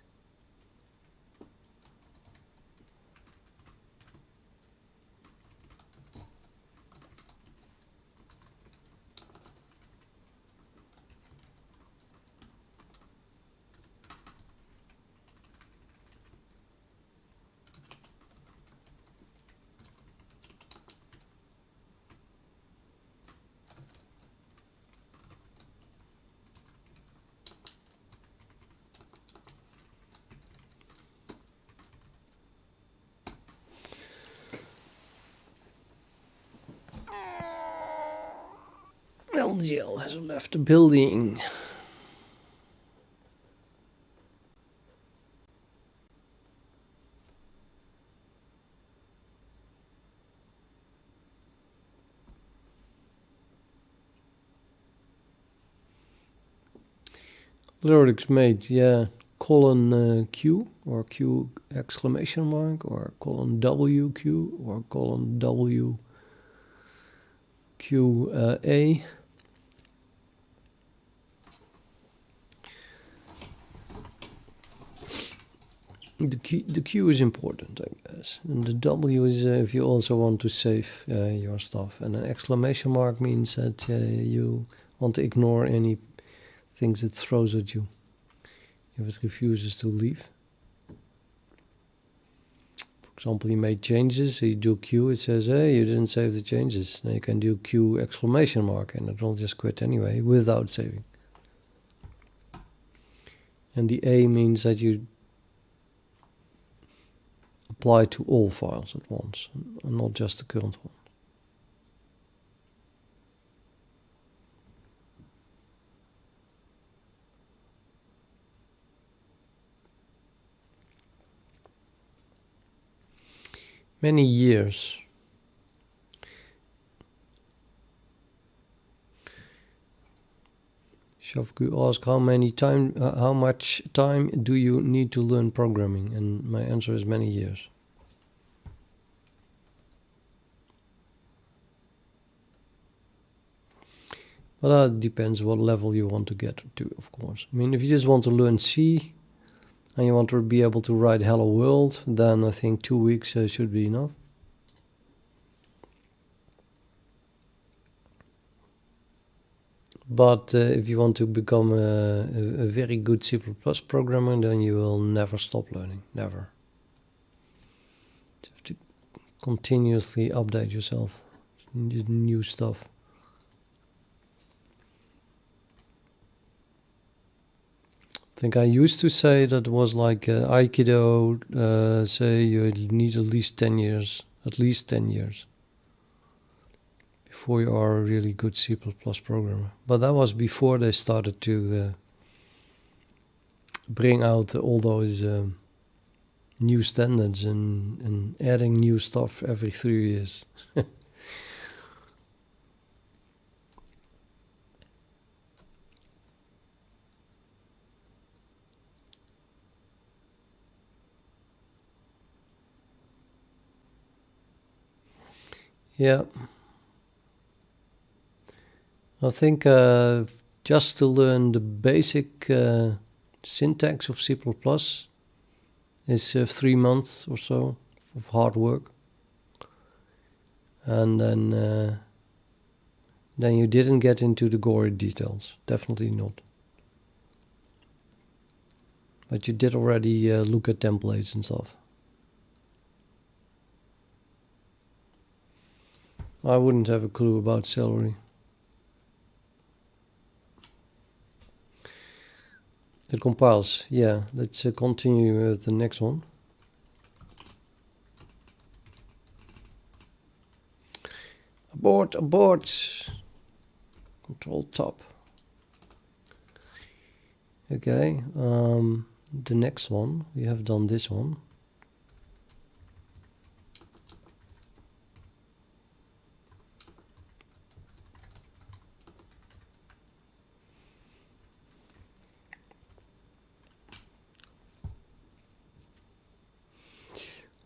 LGL has left the building. Lyrics made, yeah. Colon Q or Q exclamation mark or colon WQ or colon WQ A. The Q is important, I guess. And the W is if you also want to save your stuff. And an exclamation mark means that you want to ignore any things it throws at you if it refuses to leave. For example, you made changes, so you do Q, it says, hey, you didn't save the changes. Now you can do Q exclamation mark and it will just quit anyway without saving. And the A means that you apply to all files at once and not just the current one. Many years. Shavku asked how much time do you need to learn programming? And my answer is many years. Well, that depends what level you want to get to, of course. I mean, if you just want to learn C and you want to be able to write Hello World, then I think 2 weeks should be enough. But if you want to become a very good C++ programmer, then you will never stop learning, never. You have to continuously update yourself, new stuff. I think I used to say that was like Aikido, say you need at least 10 years, before you are a really good C++ programmer. But that was before they started to bring out all those new standards and adding new stuff every 3 years. Yeah. I think just to learn the basic syntax of C++ is 3 months or so of hard work. And then you didn't get into the gory details. Definitely not. But you did already look at templates and stuff. I wouldn't have a clue about Celery. It compiles, yeah. Let's continue with the next one. Abort. Control top. Okay, the next one, we have done this one.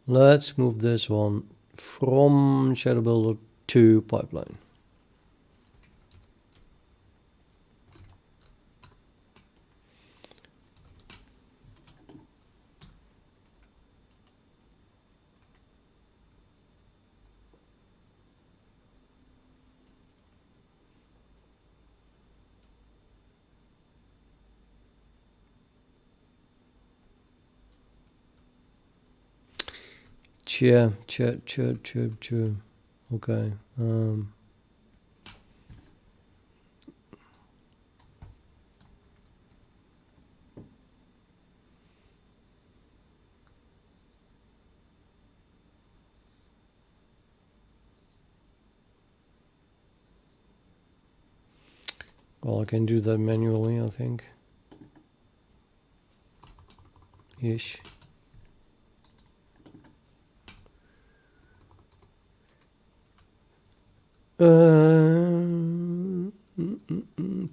Let's move this one from shadow builder to pipeline. Cheer. Okay. Well, I can do that manually, I think. Ish.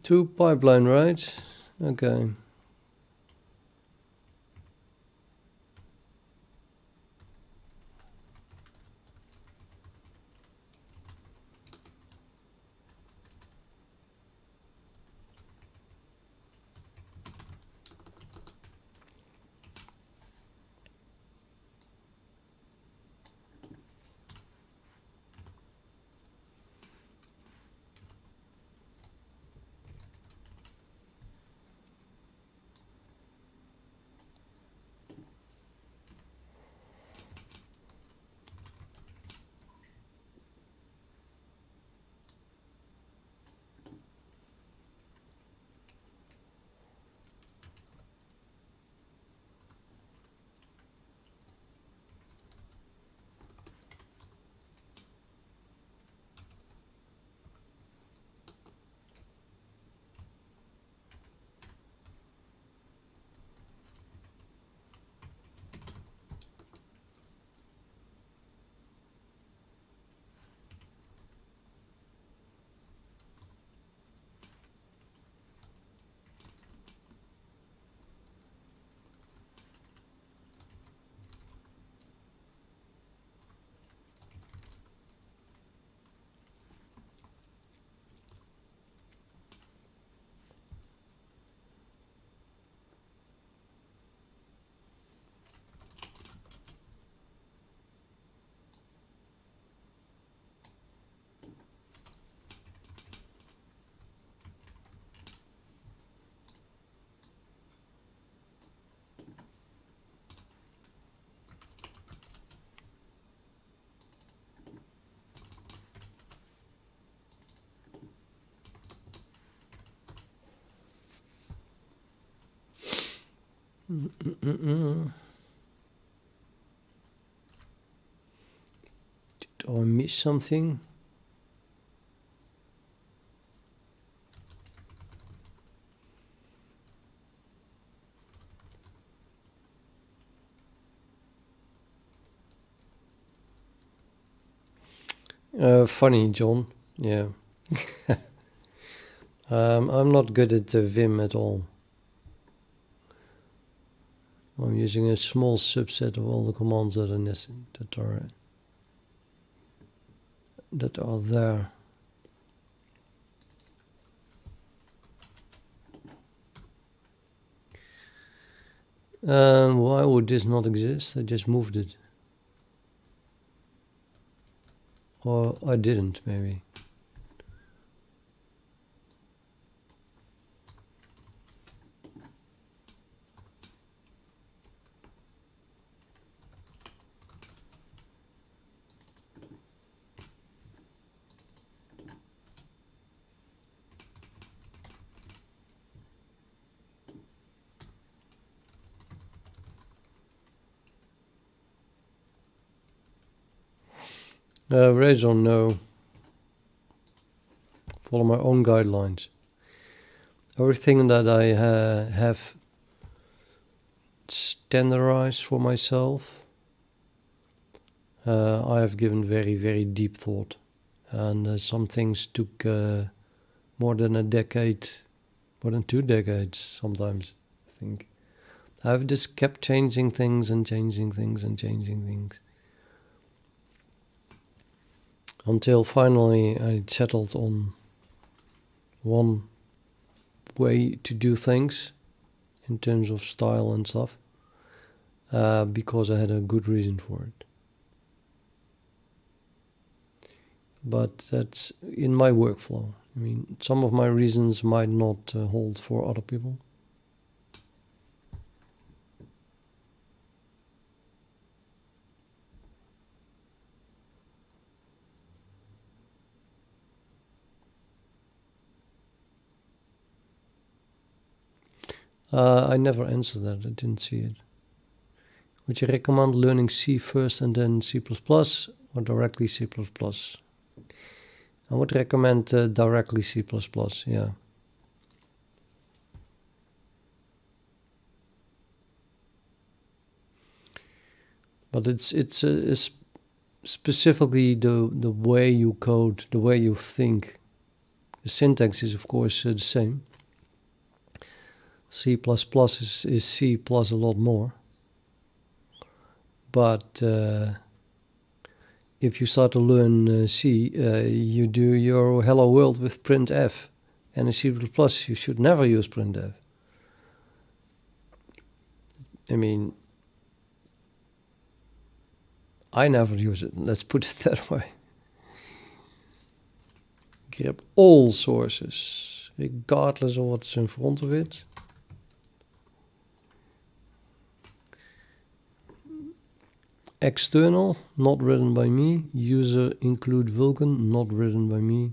To pipeline, right? Okay. Did I miss something? Funny, John. Yeah. I'm not good at Vim at all. I'm using a small subset of all the commands that are there. Why would this not exist? I just moved it. Or I didn't, maybe. Razor, no. Follow my own guidelines. Everything that I have standardized for myself, I have given very, very deep thought. And some things took more than a decade, more than 2 decades sometimes, I think. I've just kept changing things and changing things and changing things. Until finally I settled on one way to do things in terms of style and stuff, because I had a good reason for it. But that's in my workflow. I mean, some of my reasons might not hold for other people. I never answered that. I didn't see it. Would you recommend learning C first and then C++, or directly C++? I would recommend directly C++, yeah. But it's specifically the way you code, the way you think. The syntax is, of course, the same. C++ is C plus a lot more. But if you start to learn C, you do your hello world with printf. And in C++, you should never use printf. I mean, I never use it, let's put it that way. Grab all sources, regardless of what's in front of it. External, not written by me. User include Vulkan, not written by me.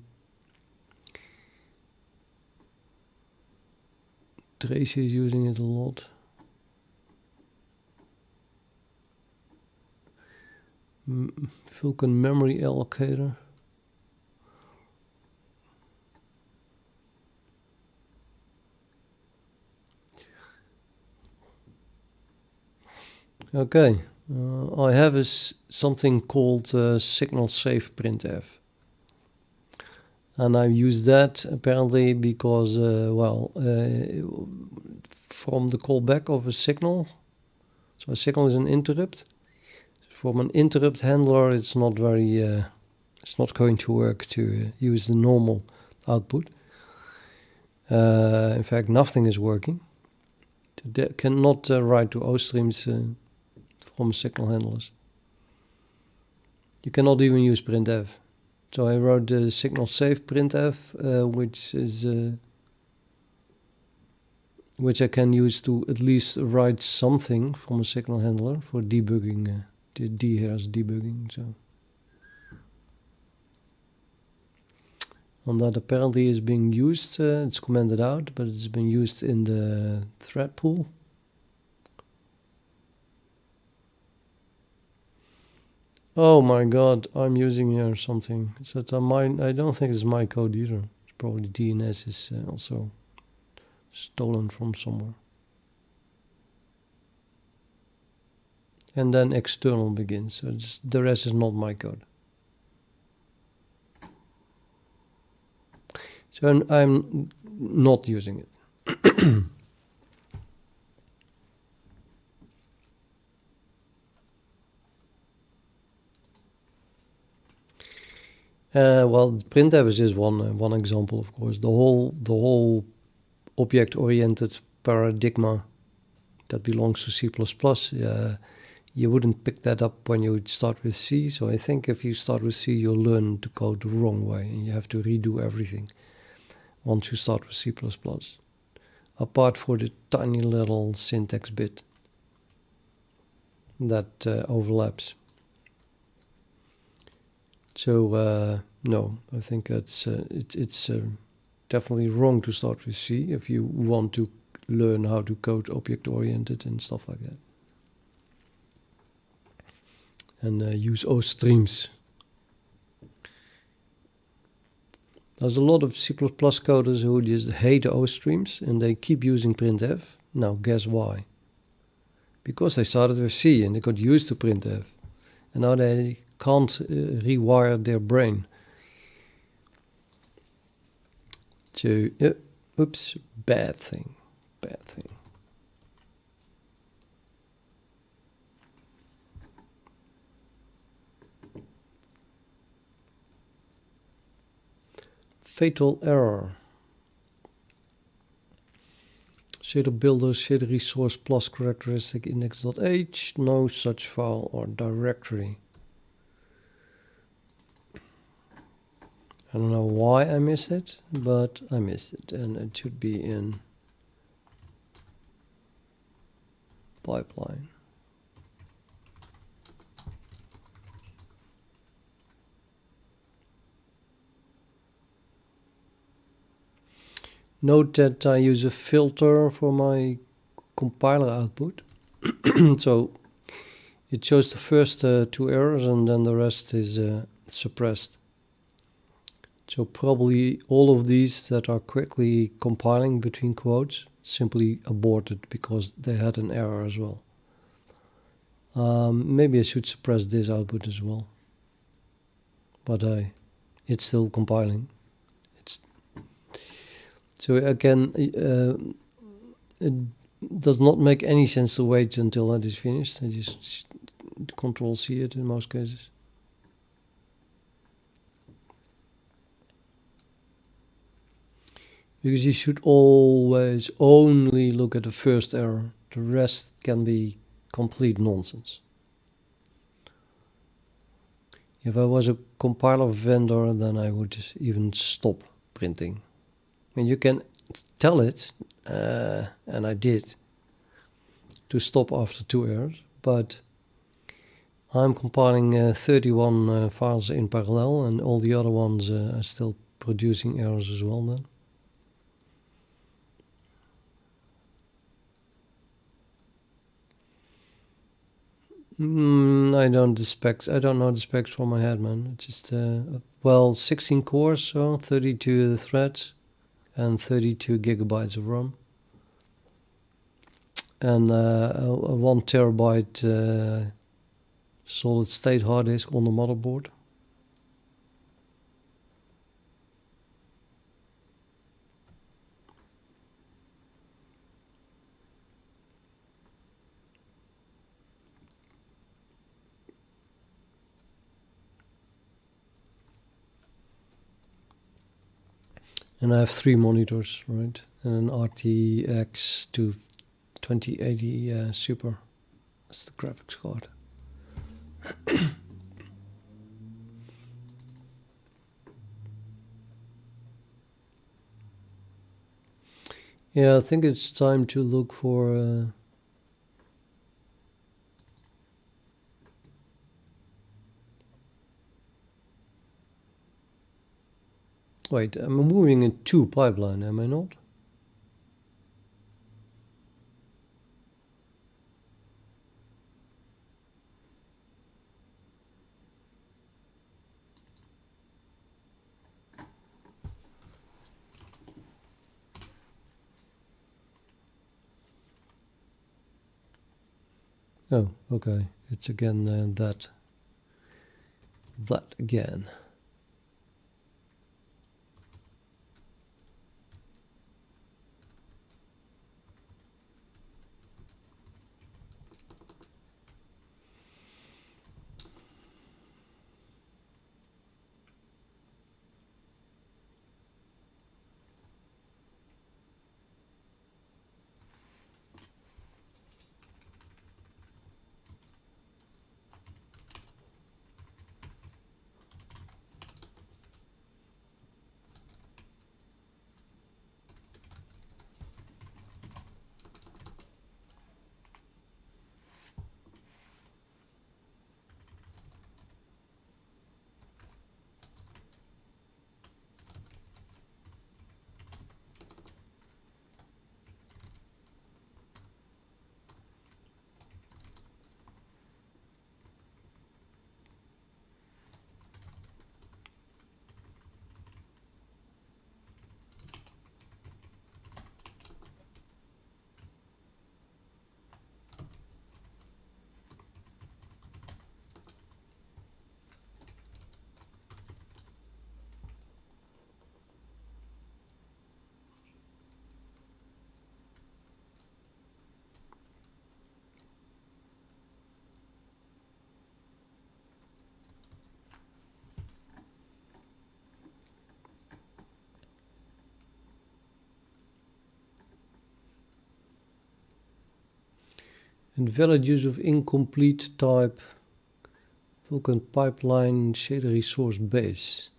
Tracy is using it a lot. Vulkan memory allocator. Okay. I have something called signal safe printf, and I use that apparently because from the callback of a signal, so a signal is an interrupt. From an interrupt handler, it's not very it's not going to work to use the normal output. In fact, nothing is working. Cannot write to O streams from signal handlers. You cannot even use printf. So I wrote the signal safe printf, which I can use to at least write something from a signal handler for debugging, the D-hairs debugging. So, and that apparently is being used. It's commented out, but it's been used in the thread pool. Oh my god, I'm using here something. It's that I don't think it's my code either. It's probably DNS is also stolen from somewhere. And then external begins, so the rest is not my code. So I'm not using it. Well, printf is just one example, of course. The whole object-oriented paradigm that belongs to C++. You wouldn't pick that up when you start with C. So I think if you start with C, you'll learn to code the wrong way, and you have to redo everything once you start with C++. Apart for the tiny little syntax bit that overlaps. So no, I think it's definitely wrong to start with C if you want to learn how to code object-oriented and stuff like that. And use O streams. There's a lot of C++ coders who just hate O streams and they keep using printf. Now guess why? Because they started with C and they got used to printf. And now they can't rewire their brain. So, oops, bad thing. fatal error. Shader builder, shader resource plus characteristic index.h, no such file or directory. I don't know why I missed it, but I missed it, and it should be in pipeline. Note that I use a filter for my compiler output. So it shows the first 2 errors and then the rest is suppressed. So probably all of these that are quickly compiling between quotes simply aborted because they had an error as well. Maybe I should suppress this output as well. But it's still compiling. So again, it does not make any sense to wait until that is finished. I just Control C it in most cases. Because you should always only look at the first error. The rest can be complete nonsense. If I was a compiler vendor, then I would even stop printing. And you can tell it, and I did, to stop after 2 errors, but I'm compiling 31 files in parallel, and all the other ones are still producing errors as well then. I don't know the specs from my head, man. It's just, well, 16 cores, so 32 threads, and 32 gigabytes of RAM, and a 1 terabyte solid state hard disk on the motherboard. And I have 3 monitors, right? And an RTX 2080 Super. That's the graphics card. Yeah, I think it's time to look for... Wait, I'm moving it to pipeline, am I not? Oh, okay. It's again that again. Invalid use of incomplete type. Vulkan pipeline shader resource base.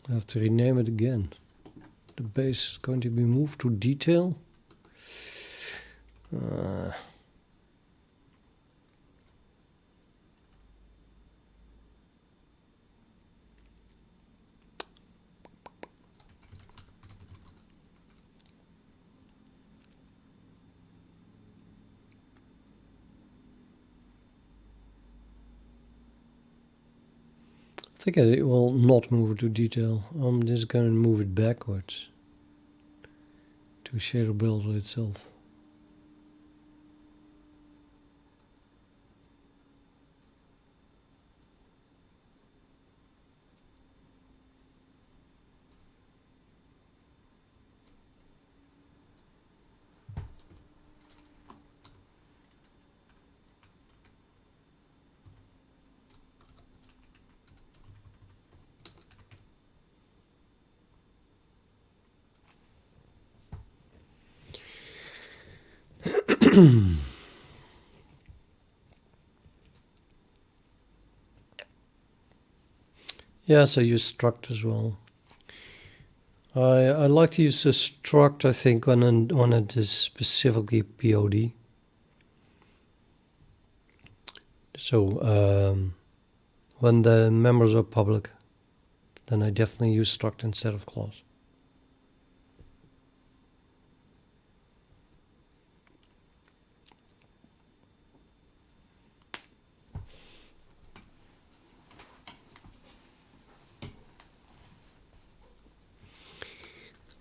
I have to rename it again. The base is going to be moved to detail. I think it will not move it to detail. I'm just going to move it backwards to shader builder itself. Yes, I use struct as well. I like to use the struct, I think, when it is specifically POD. So when the members are public, then I definitely use struct instead of class.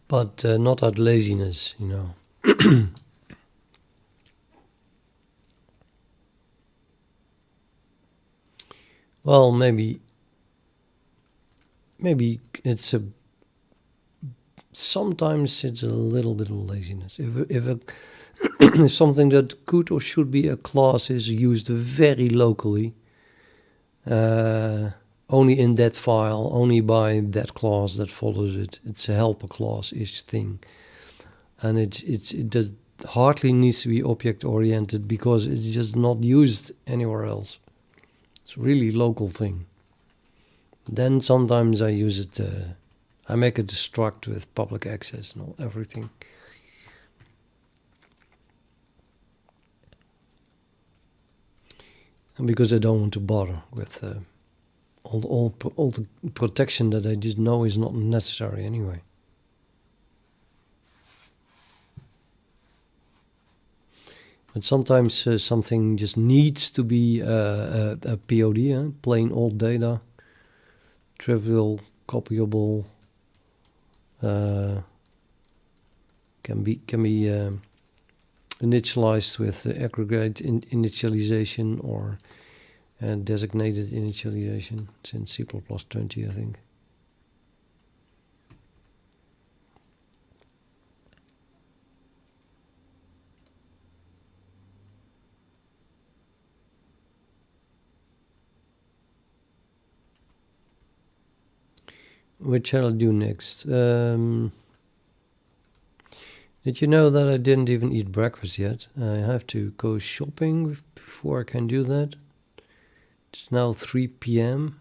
But not out laziness, you know. Well, maybe it's sometimes it's a little bit of laziness. If something that could or should be a class is used very locally, only in that file, only by that class that follows it. It's a helper class-ish thing, and it does hardly needs to be object-oriented because it's just not used anywhere else. It's a really local thing. Then sometimes I use it. I make it a struct with public access and everything. And because I don't want to bother with all the protection that I just know is not necessary anyway. But sometimes something just needs to be a POD, plain old data, trivial, copyable, can be initialized with aggregate initialization or designated initialization. It's in C++20, I think. What shall I do next? Did you know that I didn't even eat breakfast yet? I have to go shopping before I can do that. It's now 3 p.m.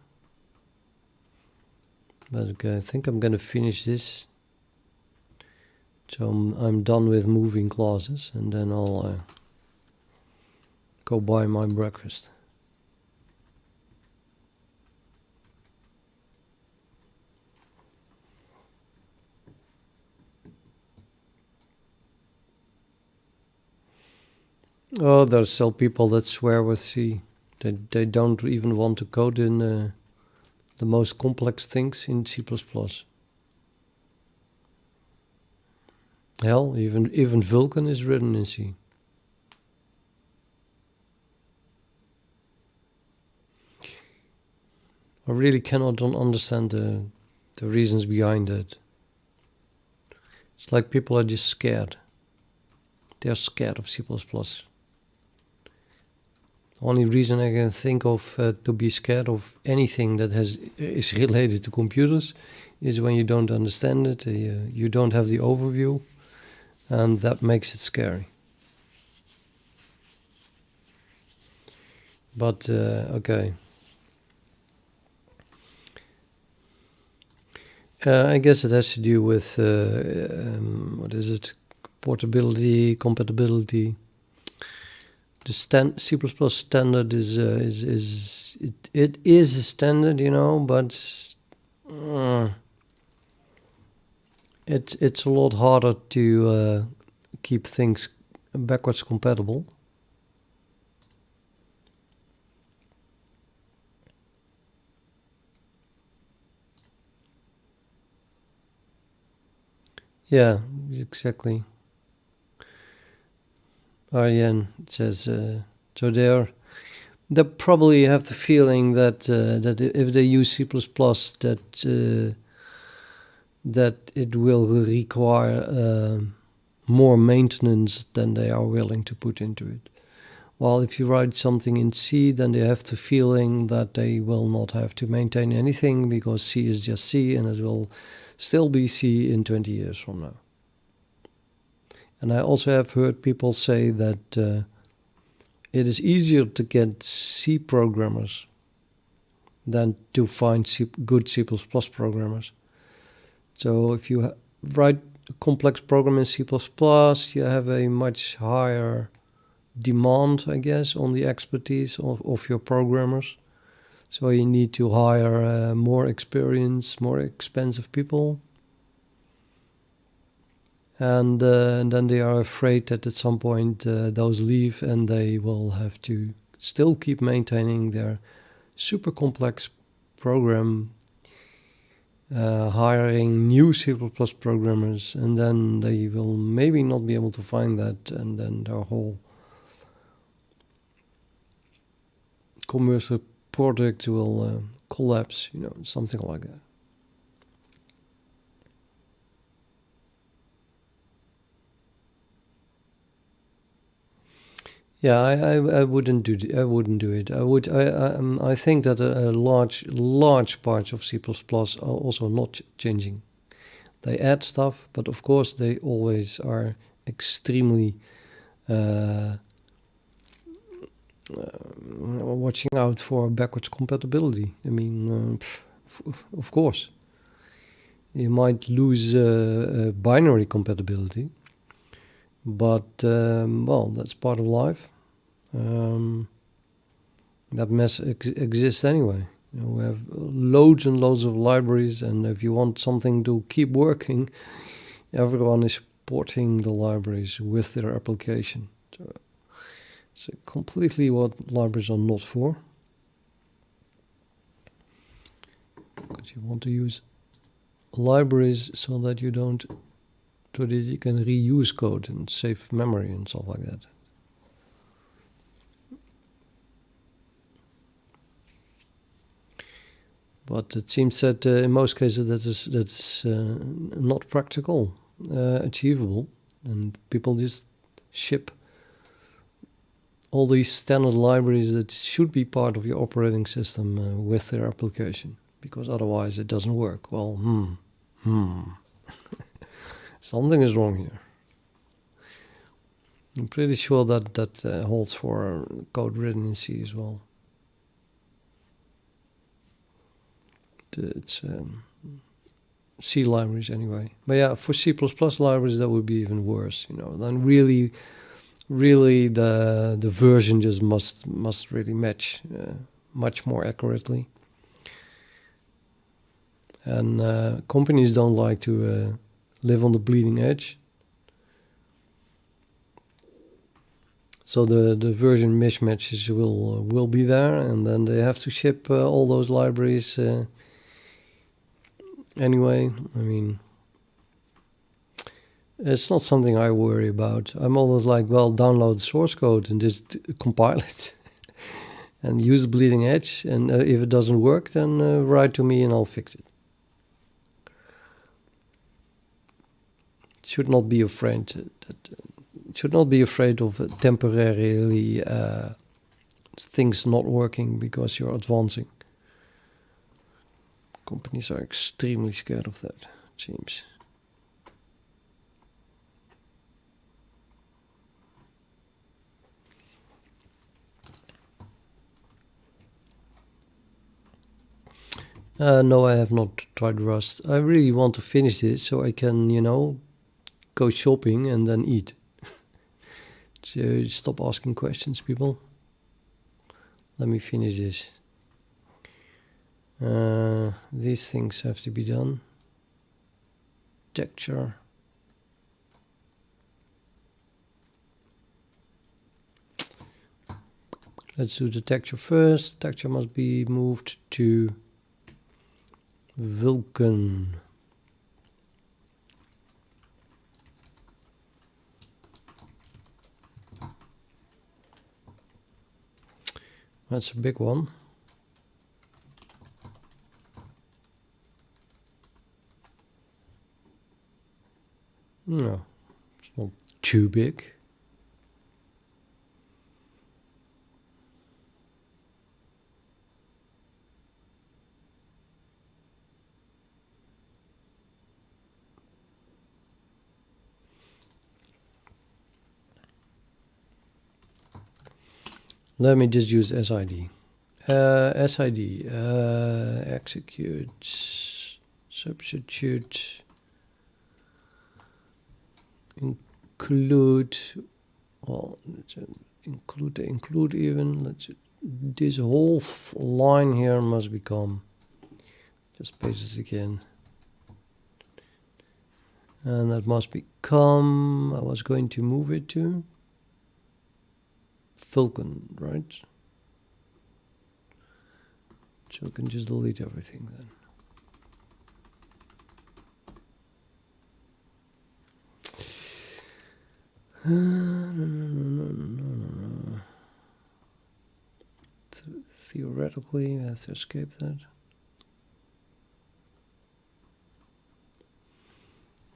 But okay, I think I'm gonna finish this. So I'm done with moving classes, and then I'll go buy my breakfast. Oh, there's still people that swear with C. They don't even want to code in the most complex things in C++. Hell, even Vulkan is written in C. I really cannot understand the reasons behind it. It's like people are just scared. They're scared of C++. Only reason I can think of to be scared of anything that is related to computers is when you don't understand it, you don't have the overview, and that makes it scary. But okay. I guess it has to do with what is it? Portability, compatibility. The C++ standard is it is a standard, you know, but it's a lot harder to keep things backwards compatible. Yeah, exactly. Arjen says so they probably have the feeling that that if they use C++, that it will require more maintenance than they are willing to put into it. While if you write something in C, then they have the feeling that they will not have to maintain anything because C is just C and it will still be C in 20 years from now. And I also have heard people say that it is easier to get C programmers than to find good C++ programmers. So if you write a complex program in C++, you have a much higher demand, I guess, on the expertise of your programmers. So you need to hire more experienced, more expensive people. And then they are afraid that at some point those leave and they will have to still keep maintaining their super complex program, hiring new C++ programmers, and then they will maybe not be able to find that, and then their whole commercial product will collapse, you know, something like that. Yeah, I wouldn't do I wouldn't do it. I think that a large parts of C++ are also not changing. They add stuff, but of course they always are extremely watching out for backwards compatibility. I mean, of course, you might lose binary compatibility. But, well, that's part of life. That mess exists anyway. You know, we have loads and loads of libraries, and if you want something to keep working, everyone is porting the libraries with their application. So it's completely what libraries are not for. Because you want to use libraries so that you don't so that you can reuse code and save memory and stuff like that. But it seems that in most cases that's not practical, achievable, and people just ship all these standard libraries that should be part of your operating system with their application. because otherwise it doesn't work. Well, something is wrong here. I'm pretty sure that holds for code written in C as well. It's C libraries anyway. But yeah, for C++ libraries that would be even worse. You know, then really the version just must really match much more accurately. And companies don't like to live on the bleeding edge. So the version mismatches will be there, and then they have to ship all those libraries anyway. I mean, it's not something I worry about. I'm always like, well, download the source code and just compile it and use the bleeding edge. And if it doesn't work, then write to me and I'll fix it. Should not be afraid should not be afraid of temporarily things not working because you're advancing. Companies are extremely scared of that, it seems. No, I have not tried Rust. I really want to finish this so I can, you know, go shopping and then eat. So stop asking questions, people. Let me finish this. These things have to be done. Texture. Let's do the texture first. Texture must be moved to Vulkan. That's a big one. No, it's not too big. Let me just use SID. SID, execute, substitute, include, well, let's include even, let's, this whole line here must become, just paste it again. And that must become, I was going to move it to Vulkan, right? So we can just delete everything then. Theoretically, I have to escape that.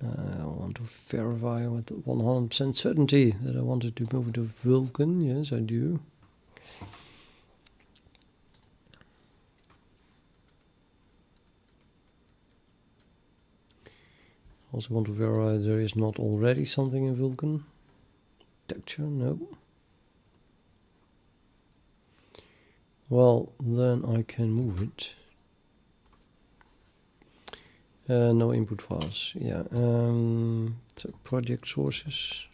I want to verify with 100% certainty that I wanted to move to Vulkan. Yes, I do. Also want to verify there is not already something in Vulkan. Texture, no. Well, then I can move it. No input files. Yeah. So project sources.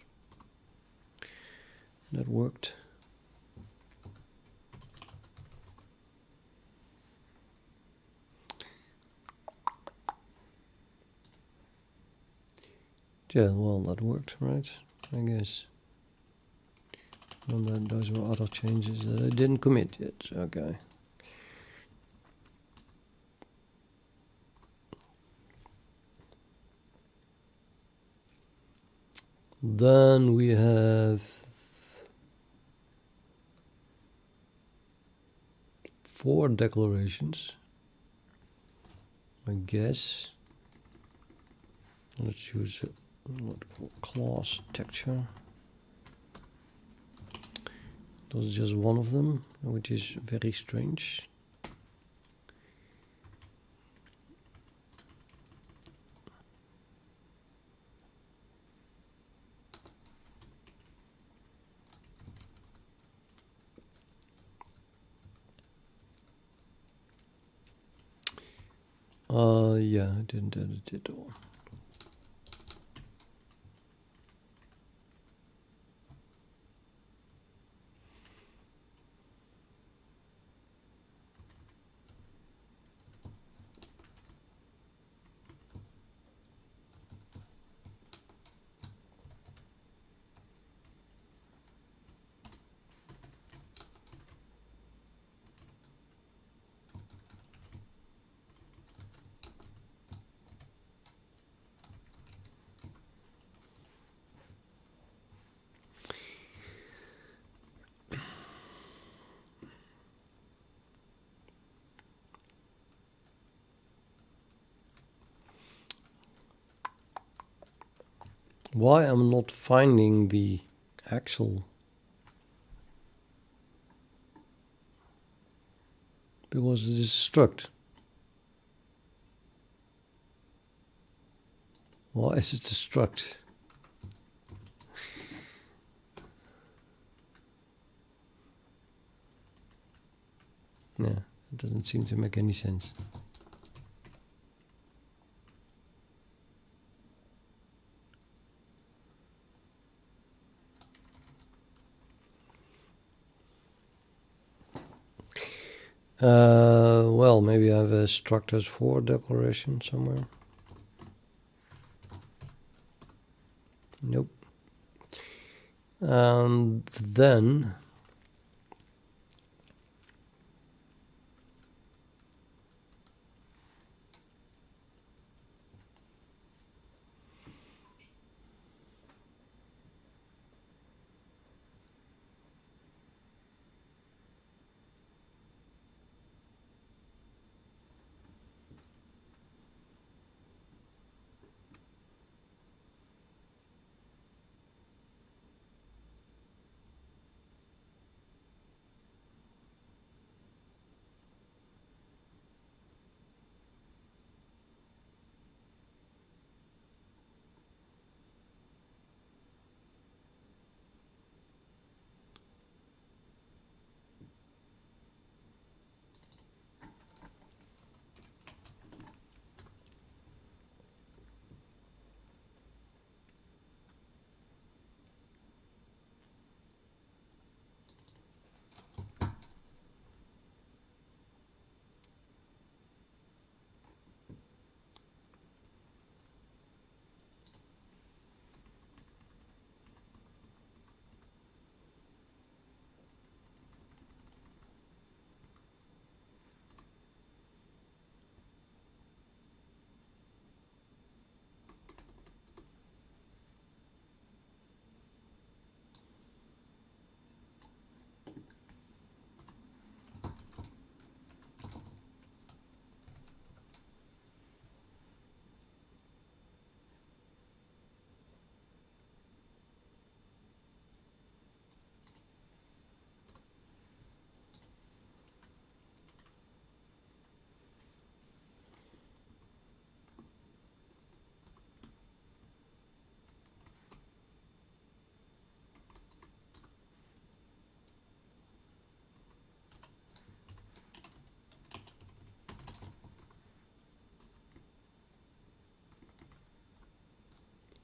That worked. Yeah, well, that worked, right? I guess. And then those were other changes that I didn't commit yet. Okay. Then we have 4 declarations, I guess. Let's use class texture. This is just one of them, which is very strange. Yeah, I didn't edit it all. Why I'm not finding the actual, because it is struct. Why is it a struct? Yeah, it doesn't seem to make any sense. Well, maybe I have a structures for declaration somewhere. Nope. And then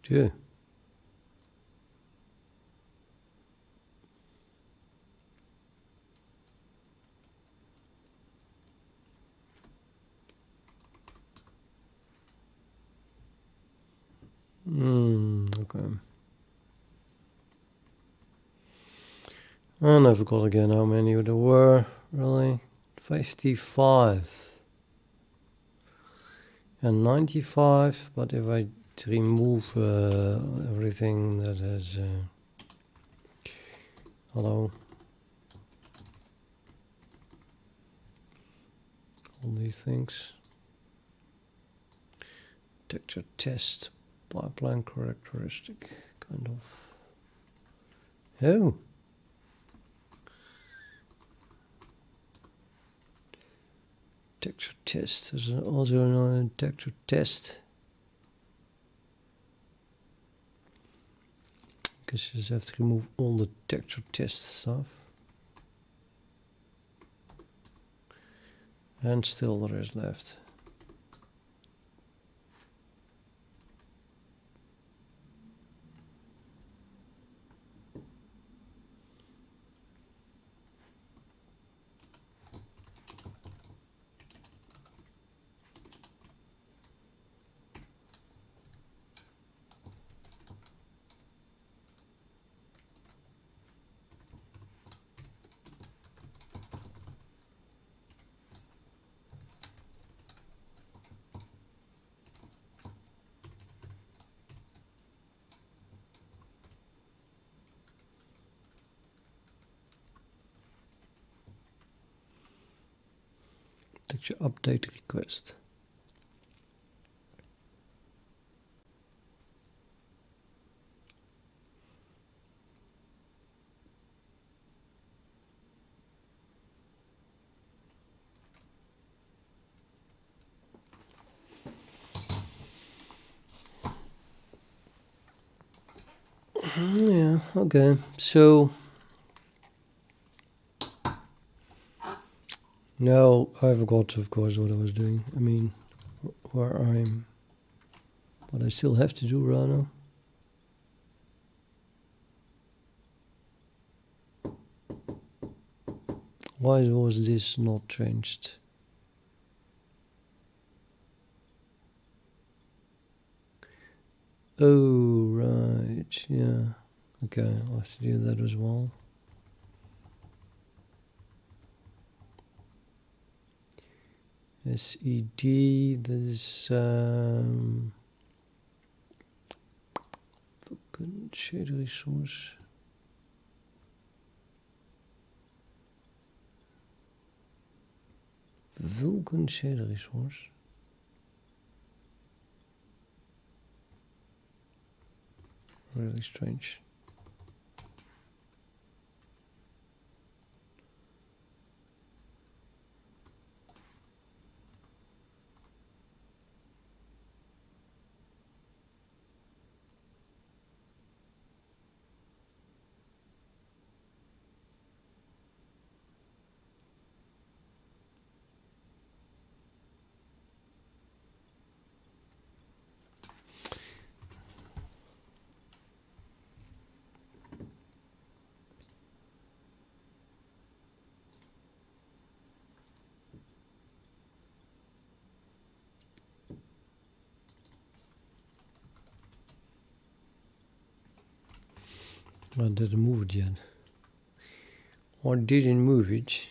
yeah. Okay. And I forgot again how many there were, really. 55 and 95, but if I remove everything that has hello, all these things, texture test, pipeline characteristic, kind of. Oh, texture test. There's also a texture test. Because you just have to remove all the texture test stuff. And still there is left. structure update request. Yeah, okay, so now I forgot, of course, what I was doing. I mean, where I'm, what I still have to do, Rano. Why was this not changed? Oh, right, yeah. Okay, I'll have to do that as well. SED, this Vulkan shader resource. Vulkan shader resource. Really strange. I didn't move it yet. Or didn't move it.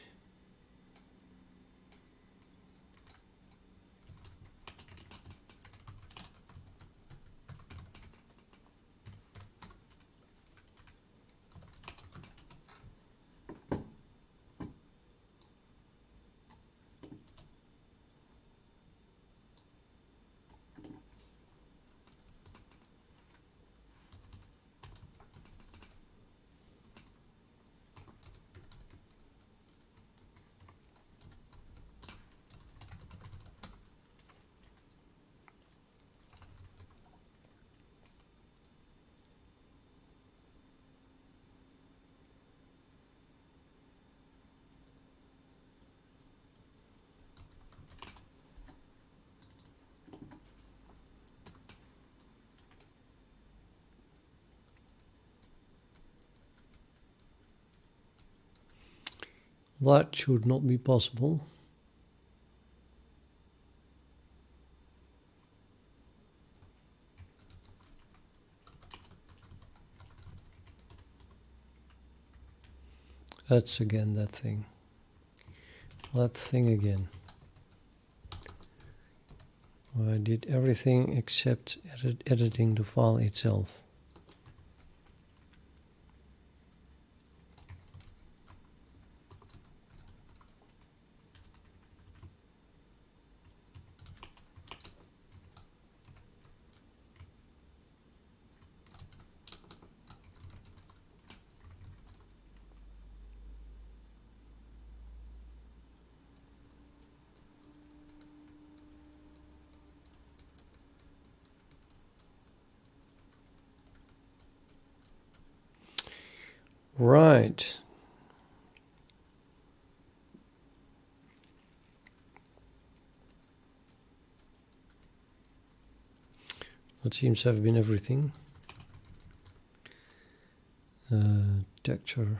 That should not be possible. That's again that thing. That thing again. I did everything except editing the file itself. Right. That seems to have been everything. Texture.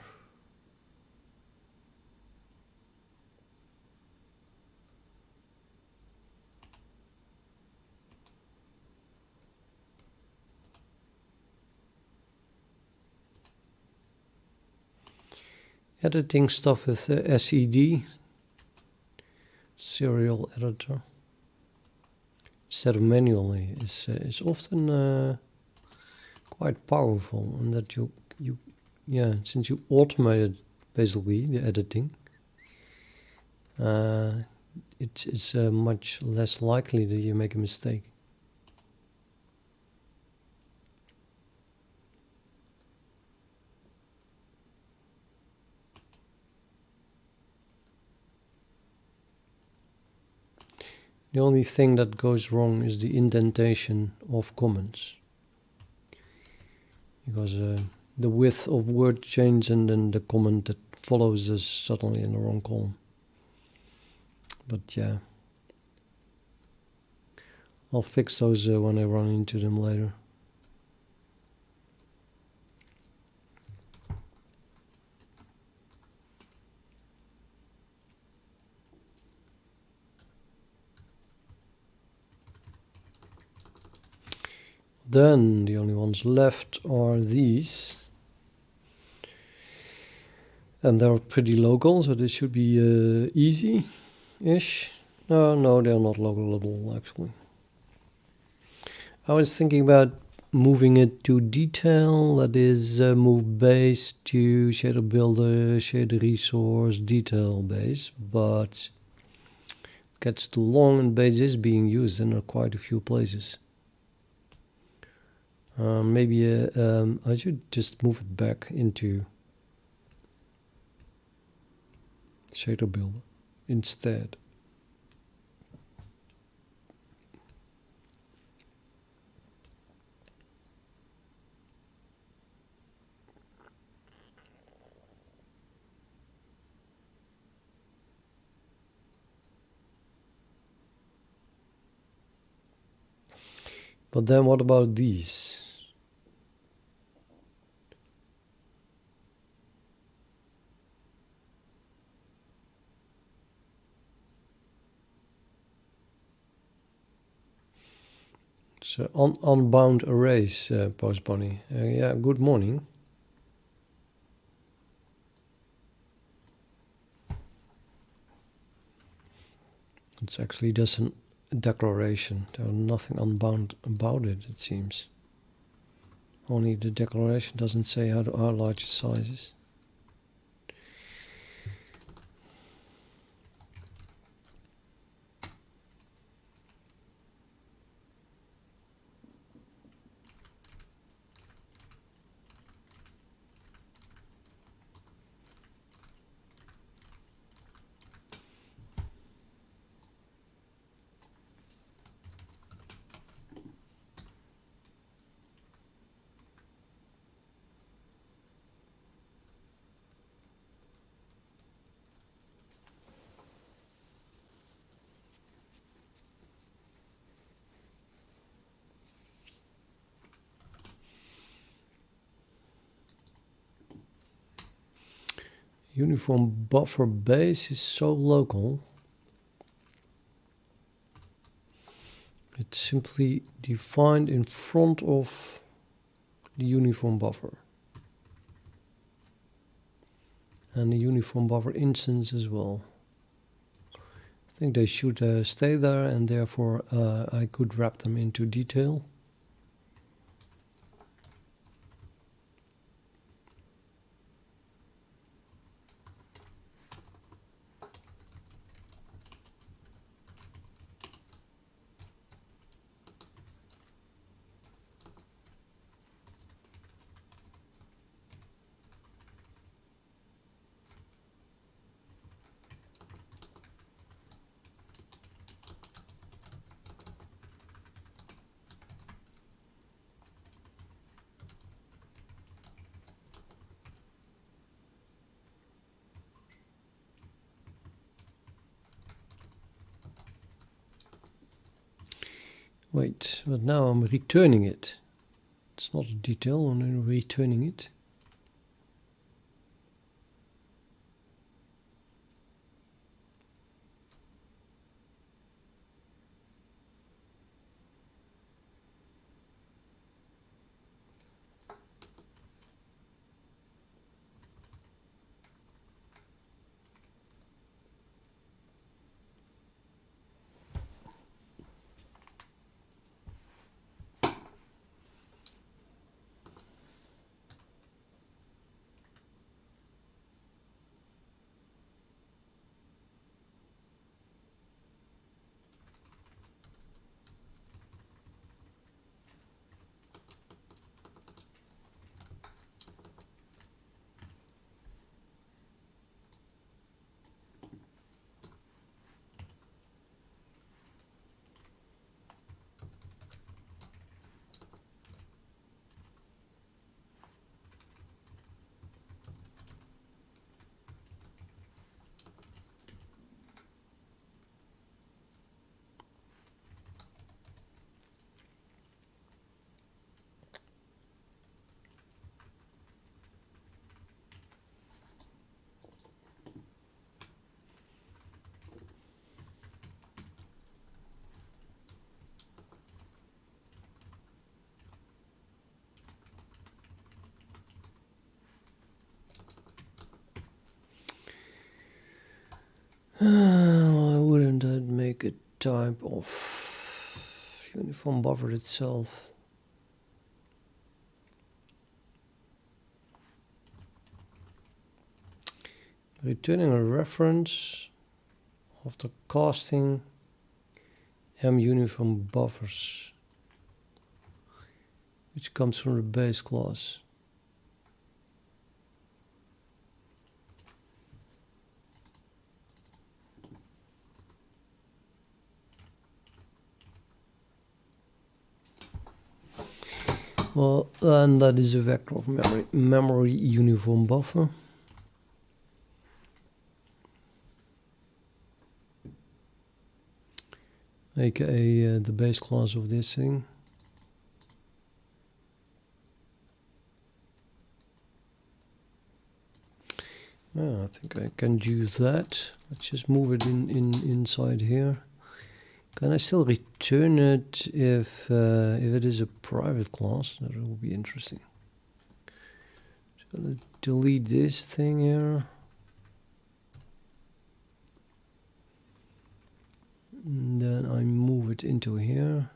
Editing stuff with SED, serial editor, instead of manually is often quite powerful, and that you since you automated basically the editing, it's much less likely that you make a mistake. The only thing that goes wrong is the indentation of comments. Because the width of word change and then the comment that follows is suddenly in the wrong column. But yeah, I'll fix those when I run into them later. Then the only ones left are these. And they're pretty local, so this should be easy-ish. No, they're not local at all, actually. I was thinking about moving it to detail, that is move base to shader builder, shader resource, detail base, but it gets too long and base is being used in quite a few places. Maybe I should just move it back into shader builder instead. But then what about these? So unbound arrays, Post Bunny. Yeah, good morning. It's actually just a declaration. There's nothing unbound about it, it seems. Only the declaration doesn't say how large the size is. Uniform buffer base is so local. It's simply defined in front of the uniform buffer. And the uniform buffer instance as well. I think they should stay there, and therefore I could wrap them into detail. Wait, but now I'm returning it. It's not a detail, I'm returning it. Why wouldn't that make a type of uniform buffer itself? Returning a reference after casting M uniform buffers, which comes from the base class. Well, and that is a vector of memory uniform buffer. AKA the base class of this thing. I think I can use that. Let's just move it inside here. Can I still return it if it is a private class? That will be interesting. So let's delete this thing here. And then I move it into here.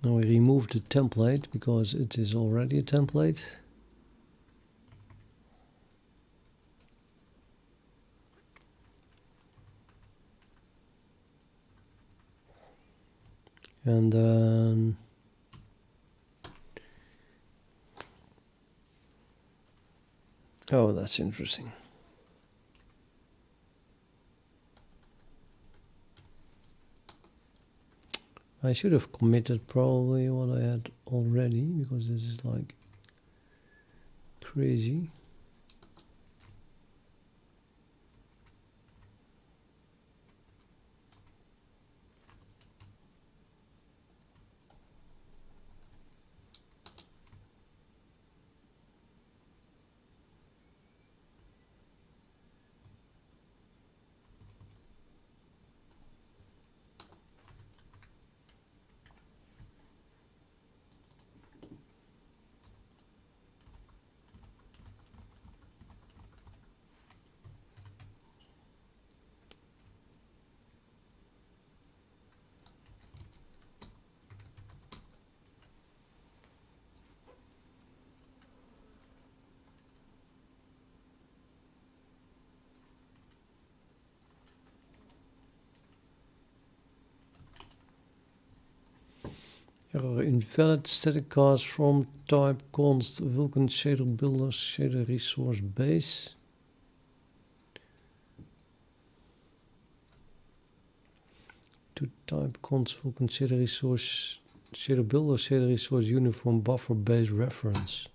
Now we remove the template because it is already a template. And then oh, that's interesting. I should have committed probably what I had already, because this is like crazy. Error invalid static class from type const Vulkan shader builder shader resource base. To type const Vulkan shader resource shader builder shader resource uniform buffer base reference.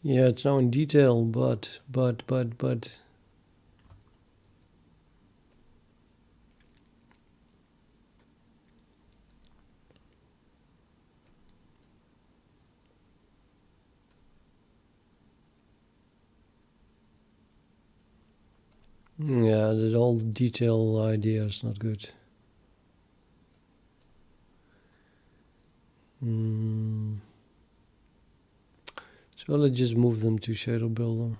Yeah, it's now in detail, but. Yeah, the whole detail idea is not good. So let's just move them to Shadow Builder.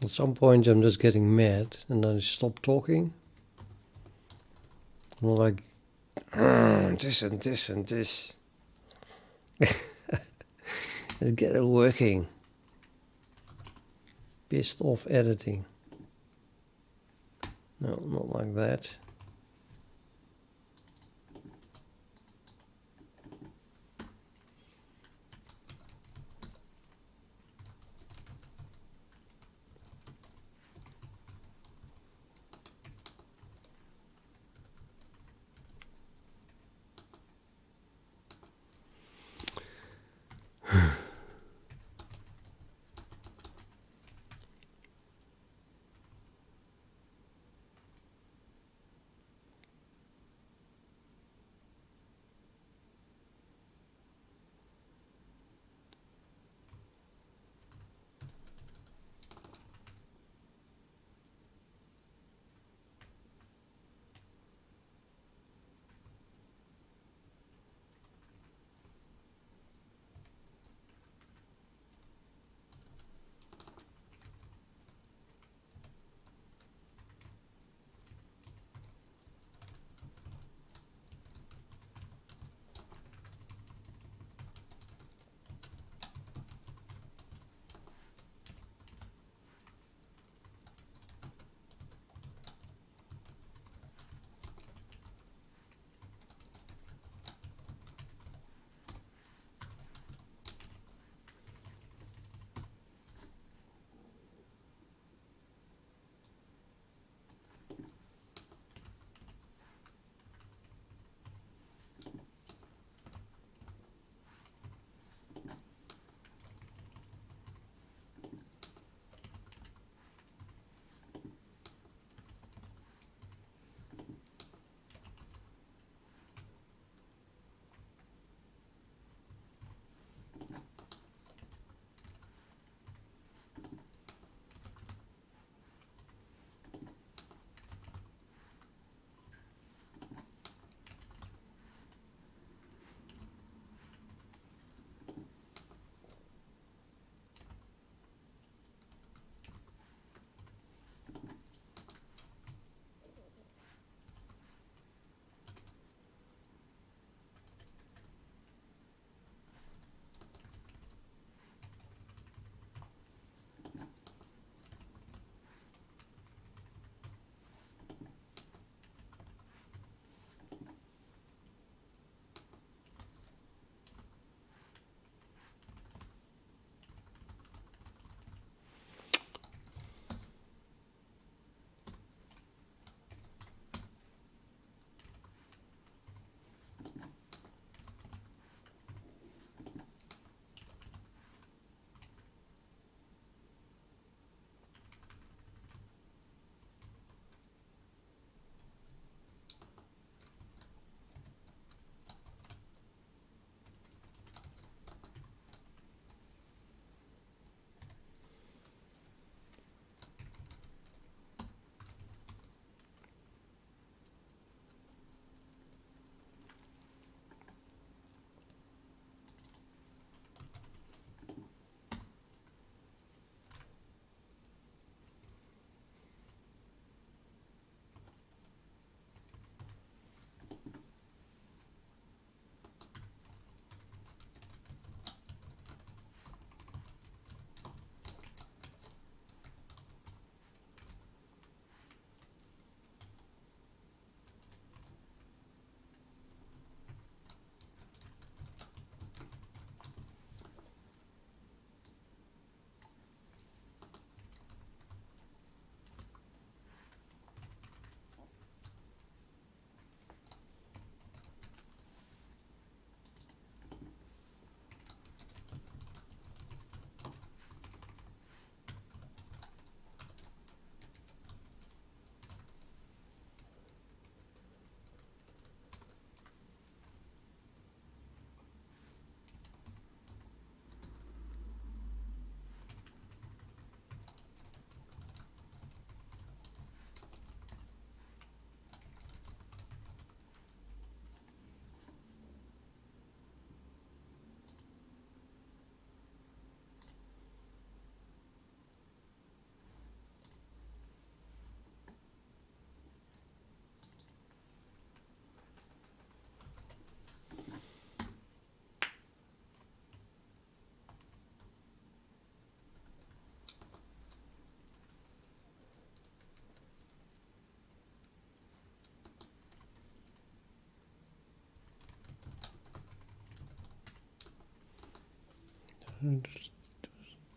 At some point I'm just getting mad and then I stop talking. I'm like, this and this and this. Let's get it working. Pissed off editing. No, not like that.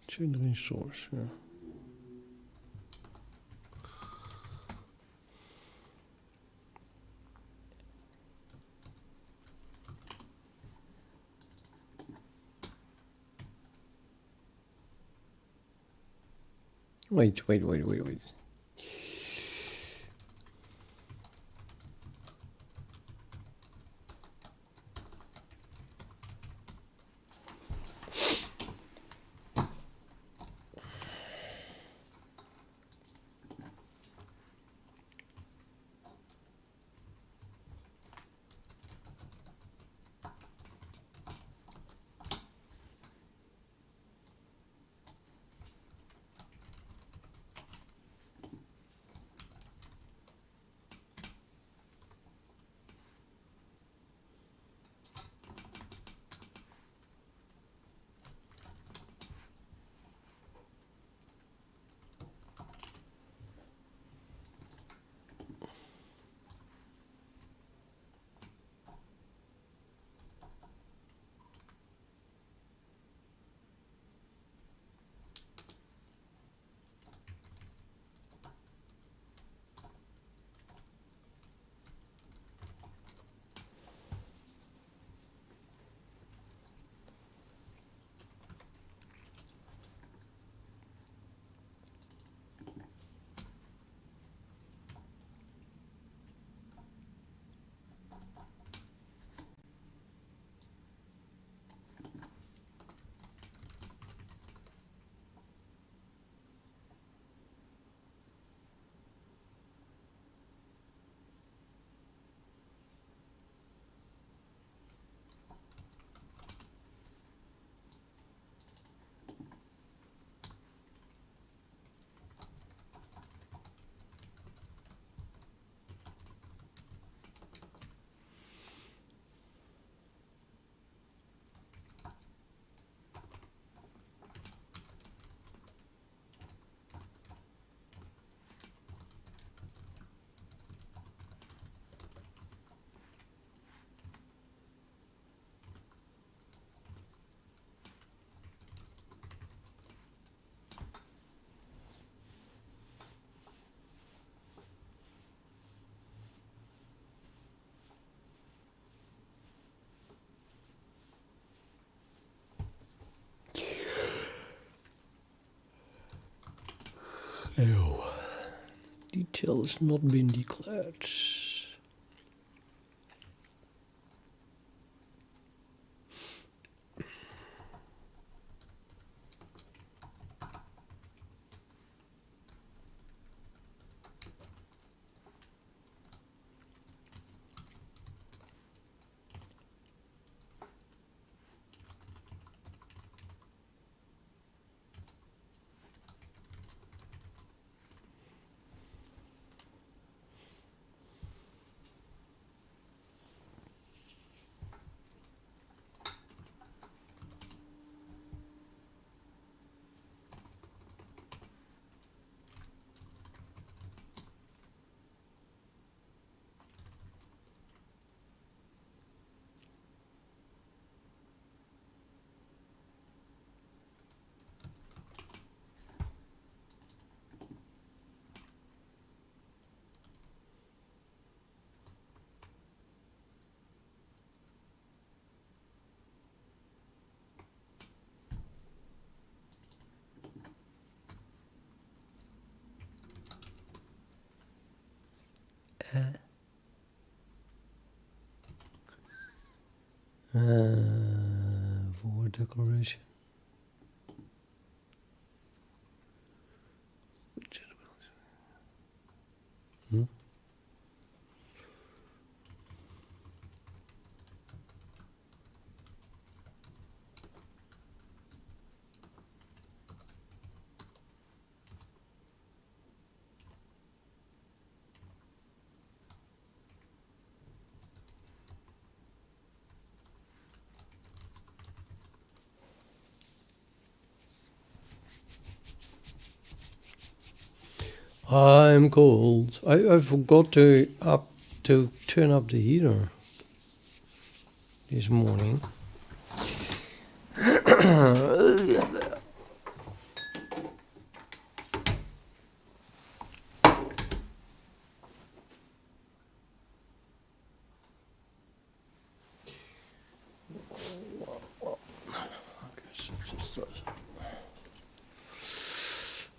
Children source. Yeah. Wait. Oh. Detail has not been declared. For declaration. Hmm? I'm cold. I forgot to turn up the heater this morning.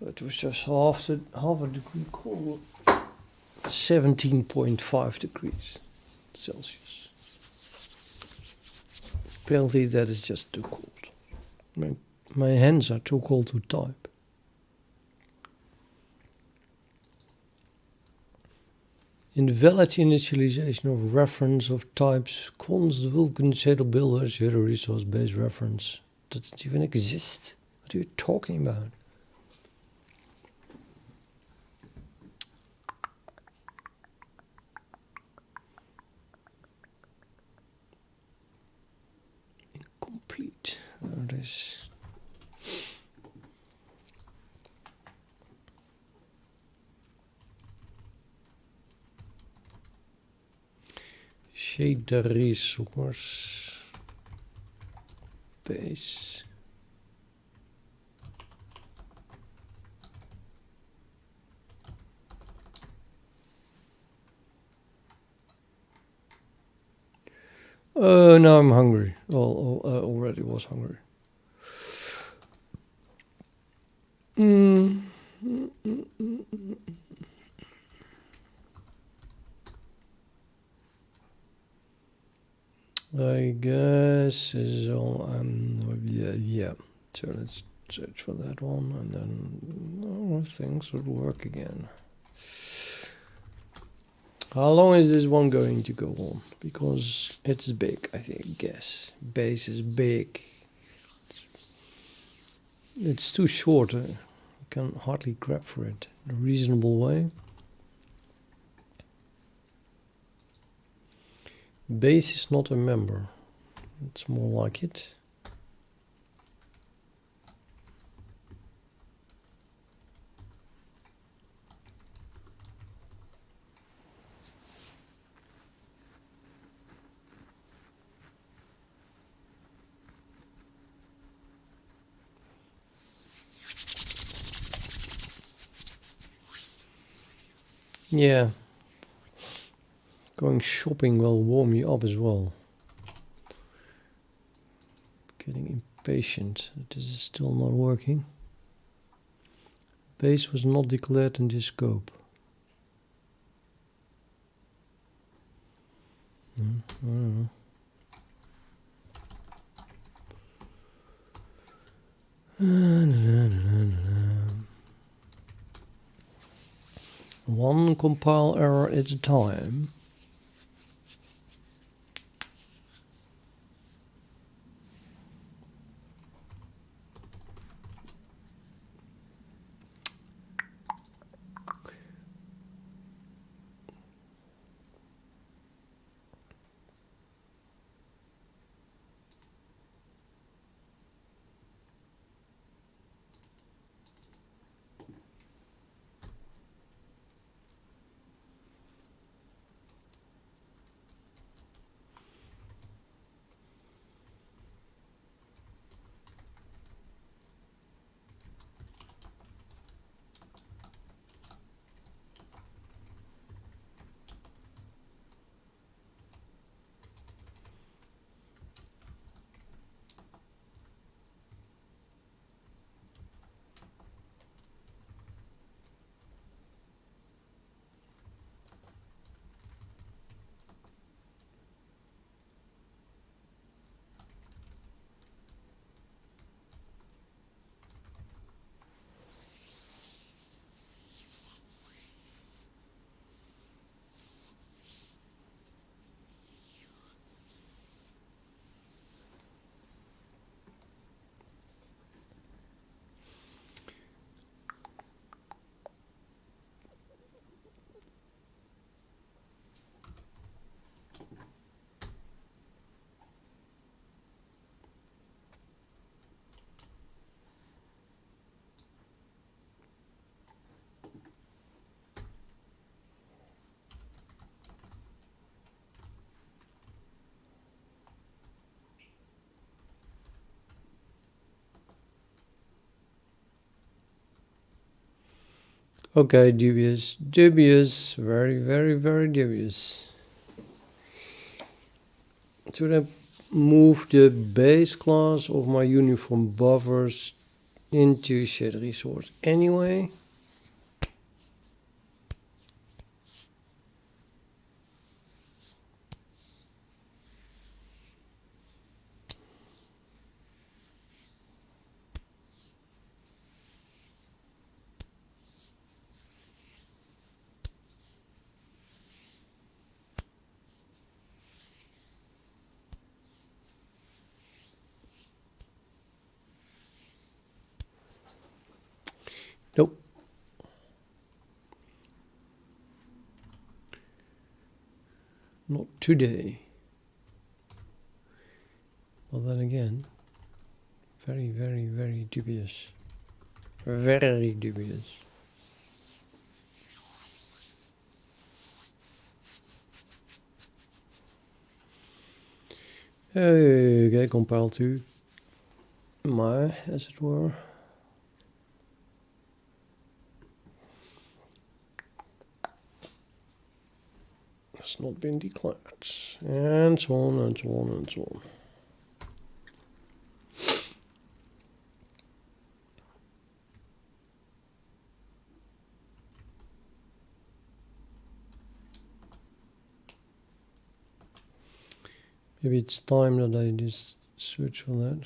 It was just half a degree cold. 17.5 degrees Celsius. Apparently that is just too cold. My hands are too cold to type. Invalid initialization of reference of types. Const Vulkan shader builder shader resource base reference. Doesn't even exist. What are you talking about? Incomplete. There it is. Shader resource base. Now I'm hungry. Well, already was hungry. I guess is all. Yeah. So let's search for that one, and then things would work again. How long is this one going to go on? Because it's big, I think. Guess base is big. It's too short. I can hardly grab for it in a reasonable way. Base is not a member. It's more like it. Yeah. Going shopping will warm you up as well. Getting impatient. This is still not working. Base was not declared in this scope. I don't know. One compile error at a time. Okay, dubious, dubious, very, very, very dubious. Should I move the base class of my uniform buffers into shared resource anyway? Nope. Not today. Well, then again, very, very, very dubious. Very dubious. Okay, compile to my, as it were. Has not been declared. And so on, and so on, and so on. Maybe it's time that I just search for that.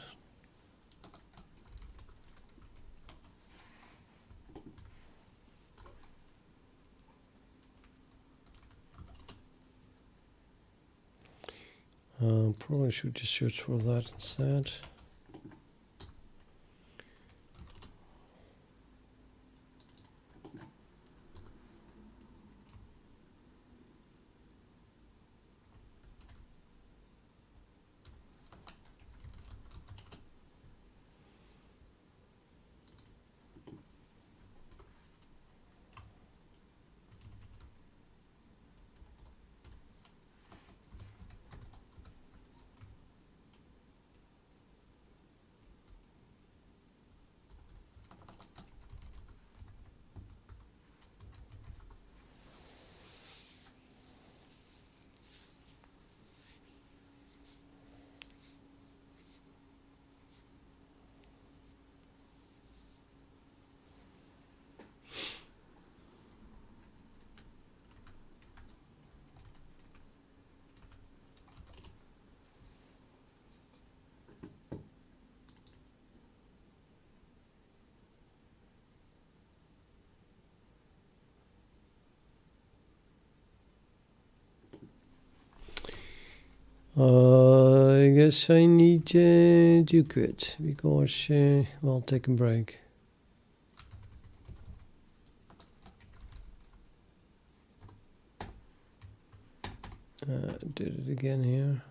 Probably should just search for that instead. I guess I need to quit because I'll take a break. Did it again here.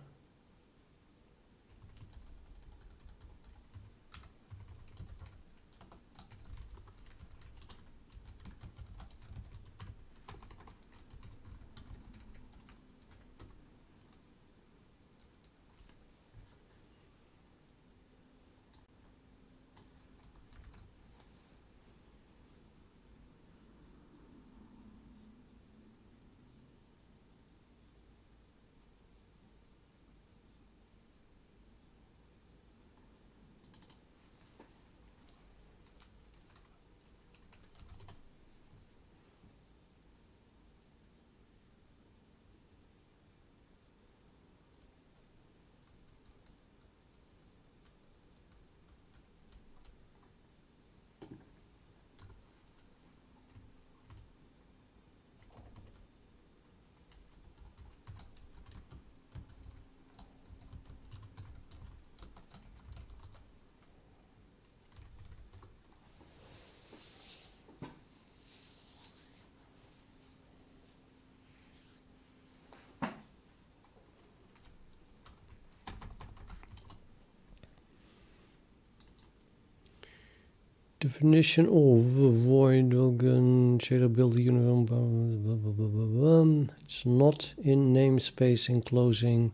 Definition of void Vulkan shader build uniform. Blah, blah, blah, blah, blah. It's not in namespace enclosing.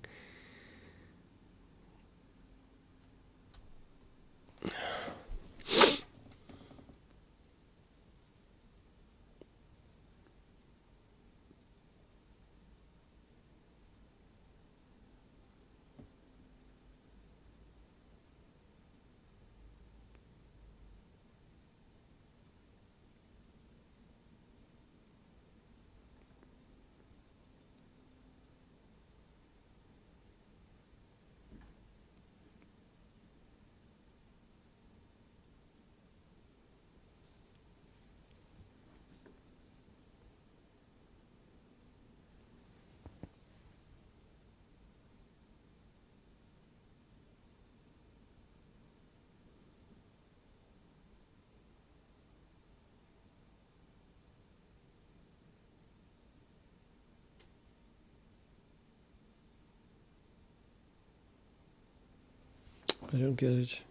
I don't get it.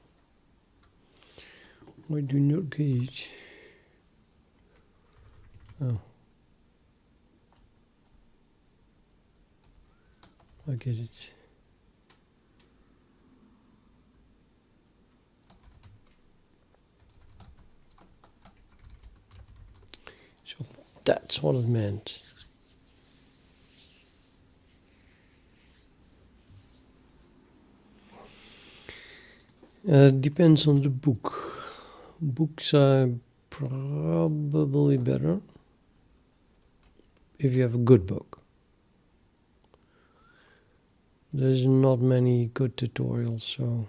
I do not get it. Oh. I get it. So that's what it meant. Depends on the book. Books are probably better if you have a good book. There's not many good tutorials, so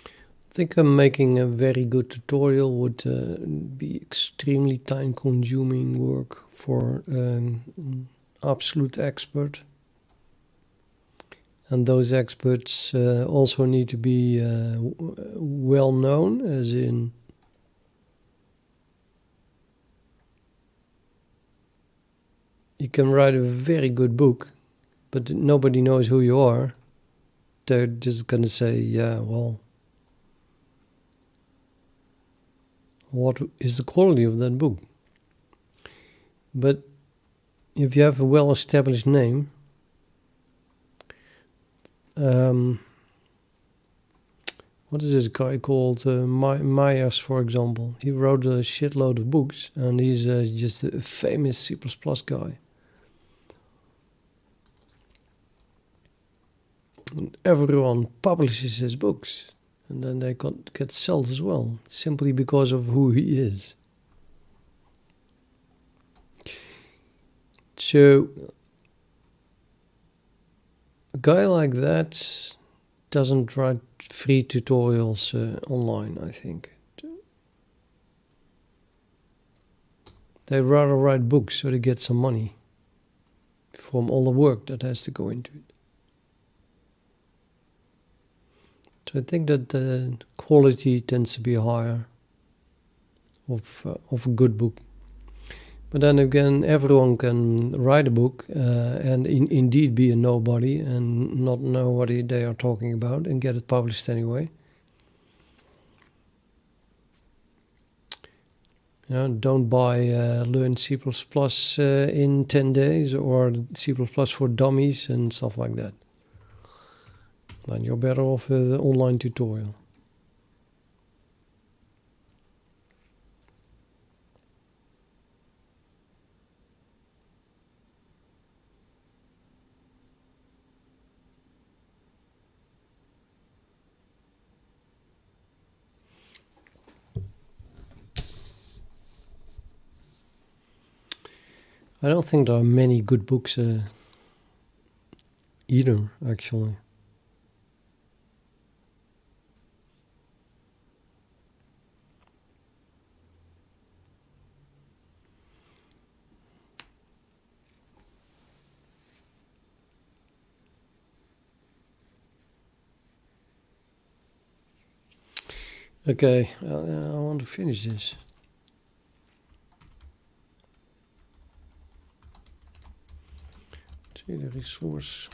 I think making a very good tutorial would be extremely time-consuming work for an absolute expert. And those experts also need to be well known, as in you can write a very good book, but nobody knows who you are. They're just going to say, yeah, well, what is the quality of that book? But if you have a well-established name, what is this guy called? Myers, for example. He wrote a shitload of books, and he's just a famous C++ guy. And everyone publishes his books, and then they get sold as well, simply because of who he is. So a guy like that doesn't write free tutorials online, I think. They rather write books so they get some money from all the work that has to go into it. So I think that the quality tends to be higher of a good book. But then again, everyone can write a book and indeed be a nobody and not know what they are talking about and get it published anyway. You know, don't buy Learn C++ in 10 days or C++ for dummies and stuff like that. Then you're better off with an online tutorial. I don't think there are many good books either, actually. Okay, I want to finish this. See the resource.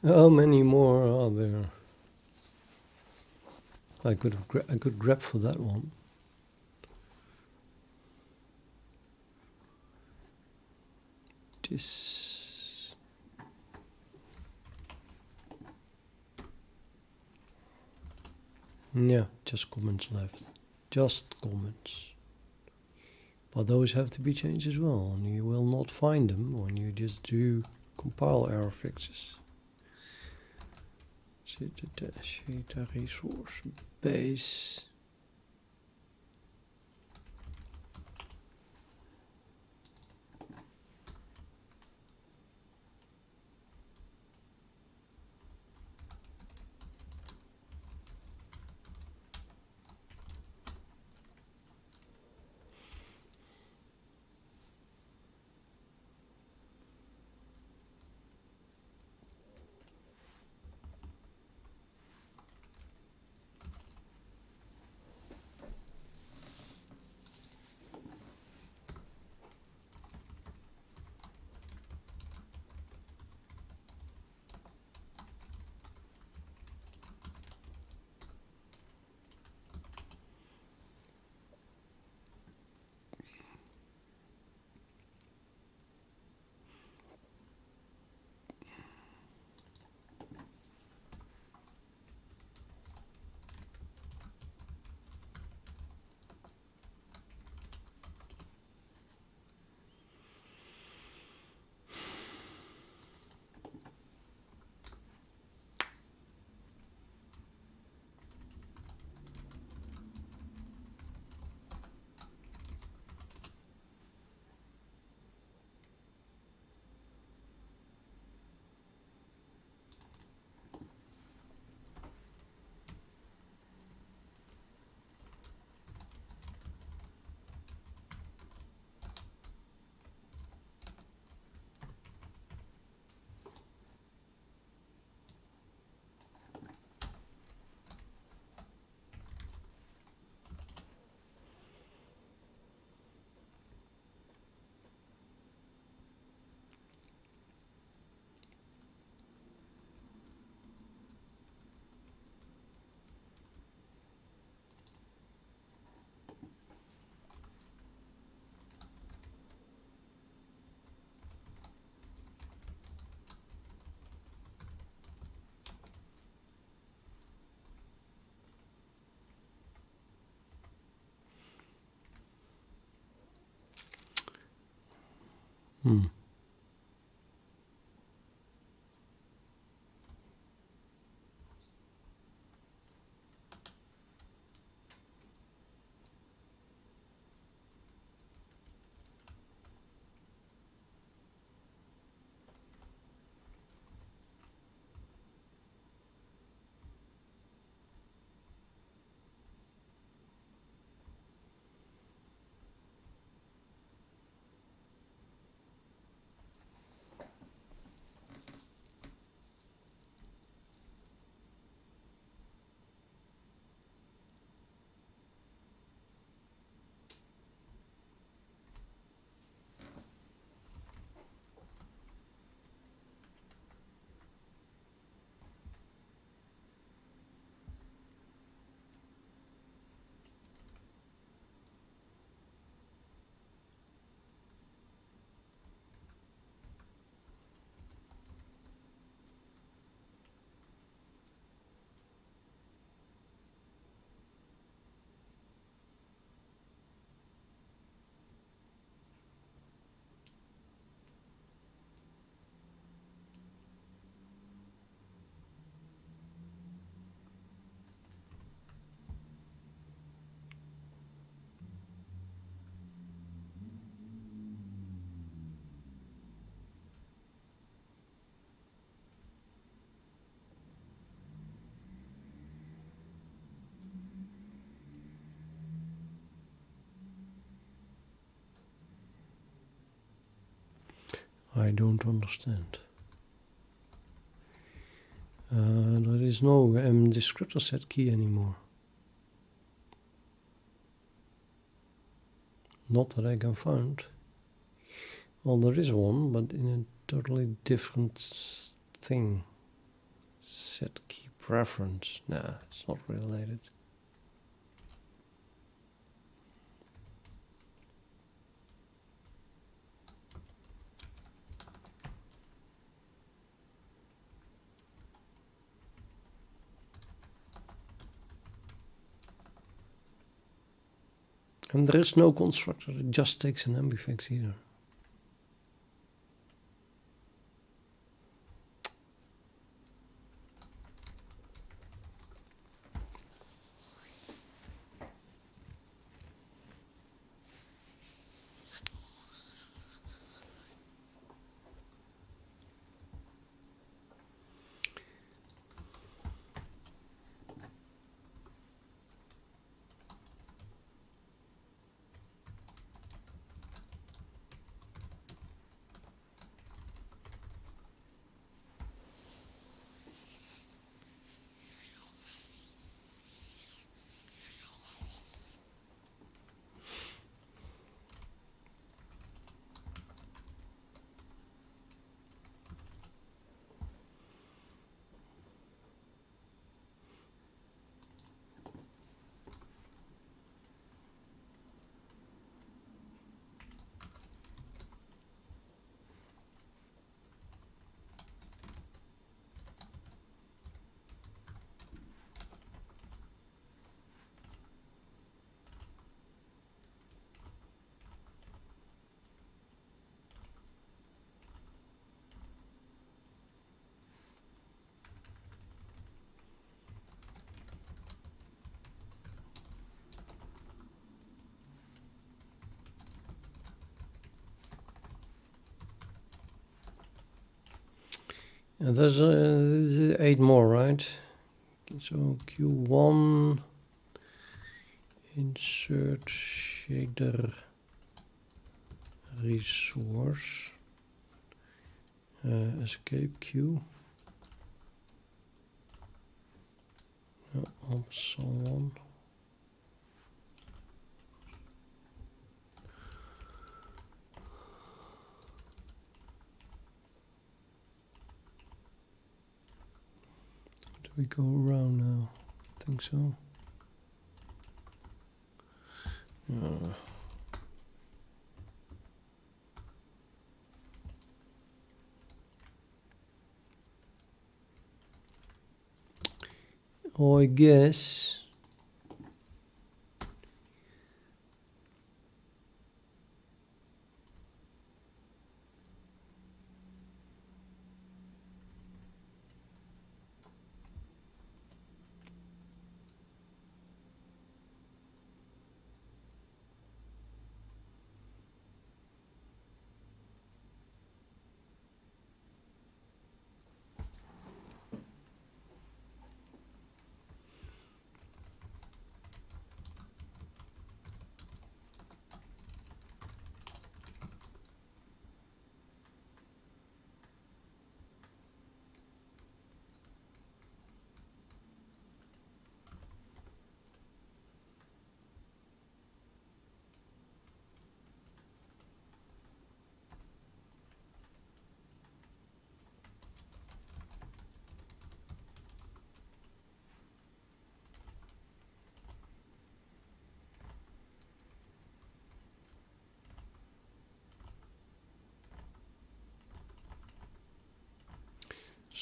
How many more are there? I could grab for that one. This. Yeah, just comments left. Just comments. But those have to be changed as well, and you will not find them when you just do compile error fixes. Data resource base. Hmm. I don't understand. There is no descriptor set key anymore. Not that I can find. Well, there is one, but in a totally different thing. Set key preference. Nah, it's not related. And there is no constructor that just takes an ambifix either. And there's 8 more, right? So Q1, insert shader resource, escape Q, also one. Do we go around now? I think so. Oh, I guess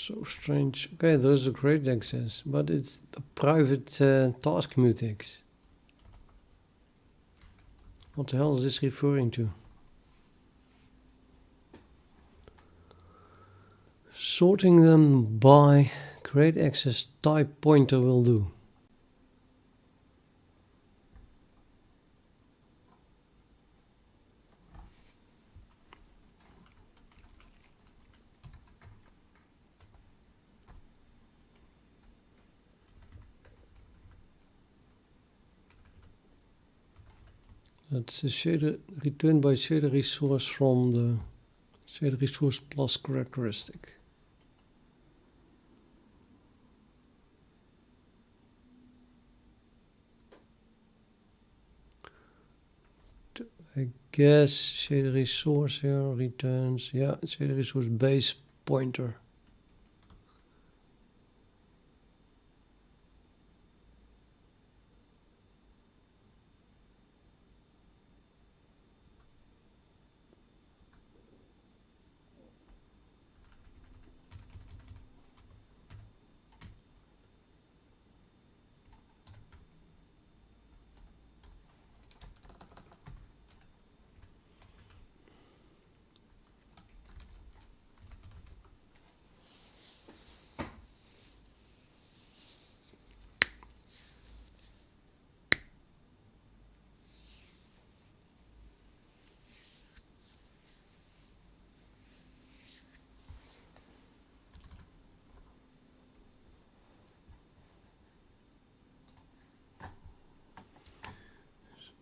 So strange. Okay, there's a create access, but it's a private task mutex. What the hell is this referring to? Sorting them by create access type pointer will do. That's a shader returned by shader resource from the shader resource plus characteristic. I guess shader resource here returns, yeah, shader resource base pointer.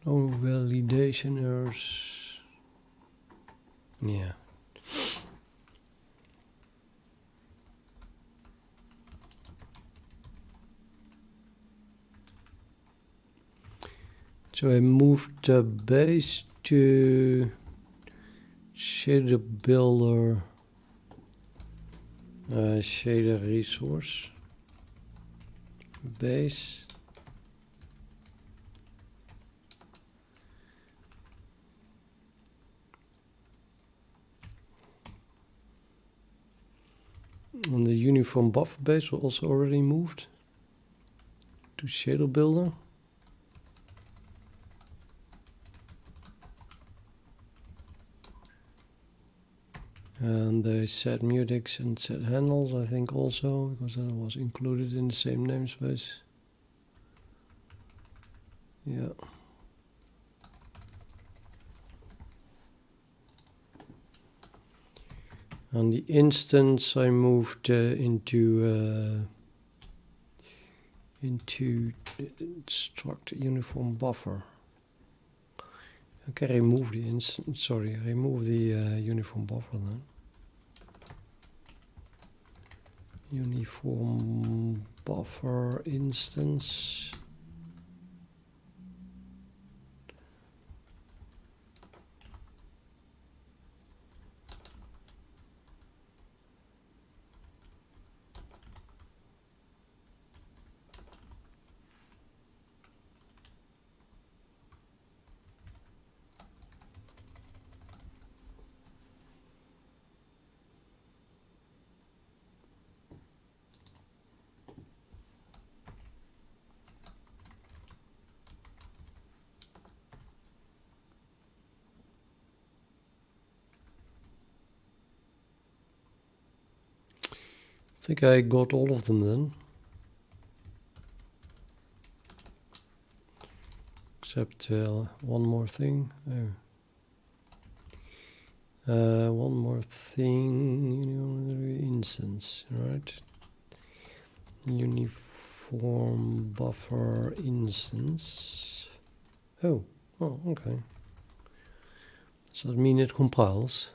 No validation errors. Yeah. So I moved the base to shader builder, shader resource base. And the uniform buffer base was also already moved to shader builder. And they set mutex and set handles, I think also, because that was included in the same namespace. Yeah. And the instance I moved into struct uniform buffer. Okay, remove the instance. Sorry, remove the uniform buffer then. Uniform buffer instance. I think I got all of them then. Except one more thing. One more thing. Instance, right? Uniform buffer instance. Oh, okay. Does that mean it compiles?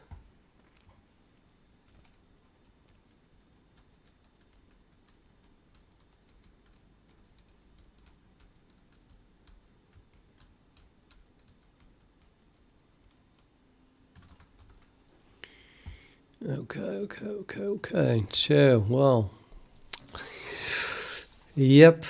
Okay. So, well, yep.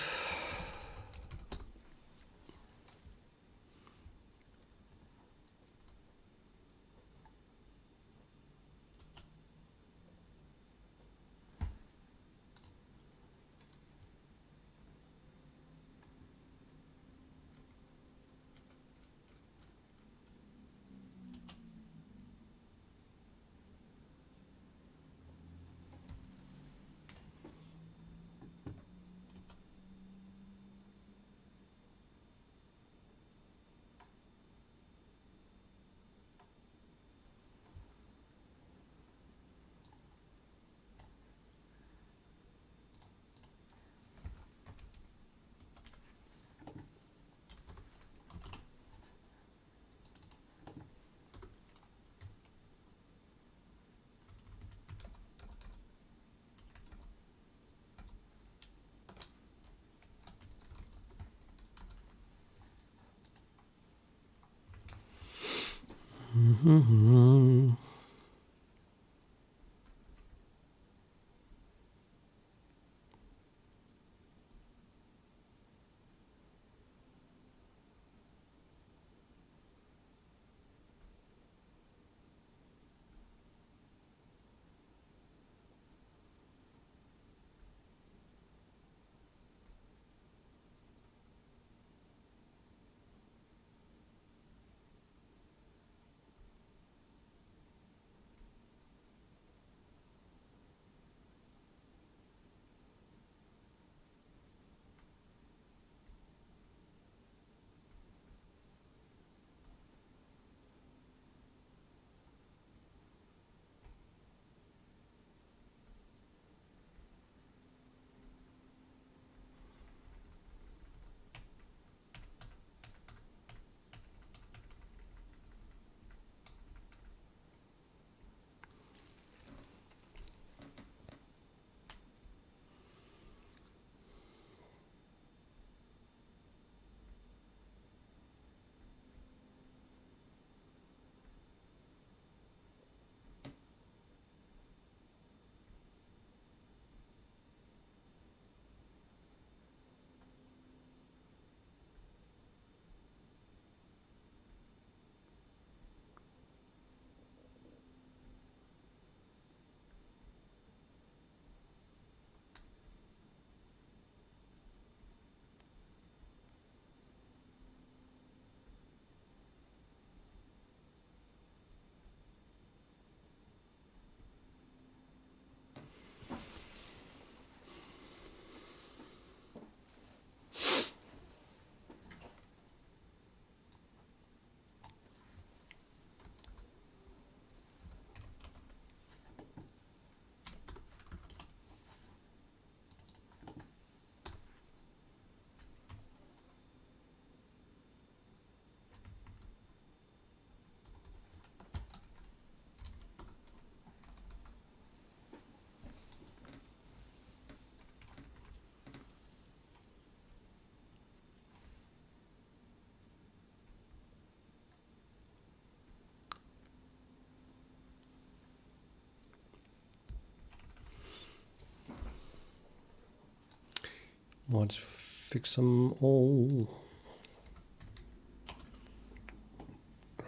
Let's fix them all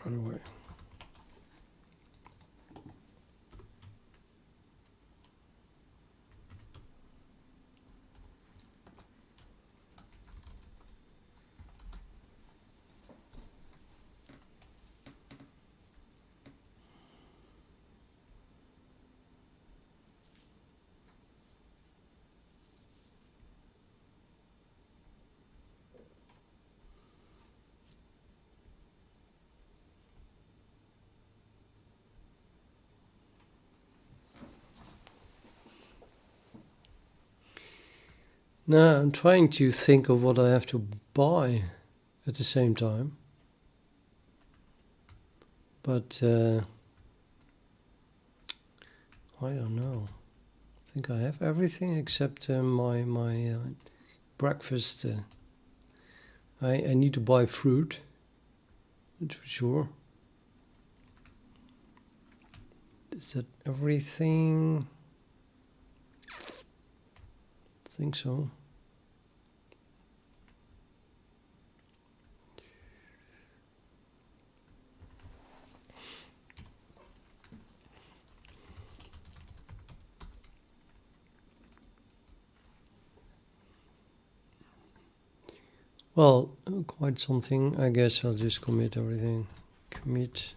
right away. Now I'm trying to think of what I have to buy at the same time. But I don't know. I think I have everything except my breakfast. I need to buy fruit, that's for sure. Is that everything? I think so. Well, quite something. I guess I'll just commit everything. Commit.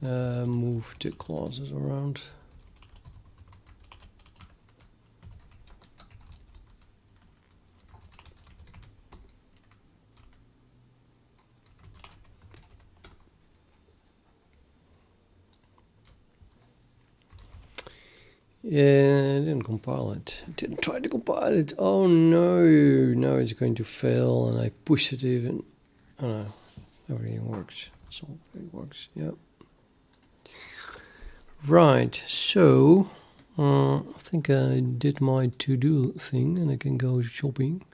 Move the clauses around. Yeah, I didn't compile it. I didn't try to compile it. Oh no, now it's going to fail, and I pushed it even. Oh no, everything works. Everything works. Yep. Right. So I think I did my to-do thing, and I can go shopping.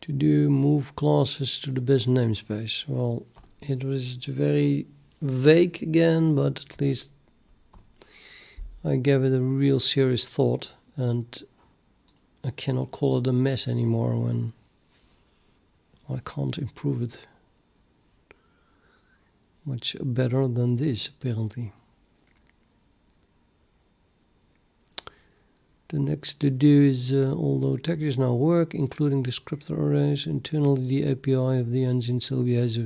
To do move classes to the best namespace. Well, it was very vague again, but at least I gave it a real serious thought, and I cannot call it a mess anymore when I can't improve it much better than this, apparently. The next to do is, although textures now work, including descriptor arrays, internally the API of the engine still behaves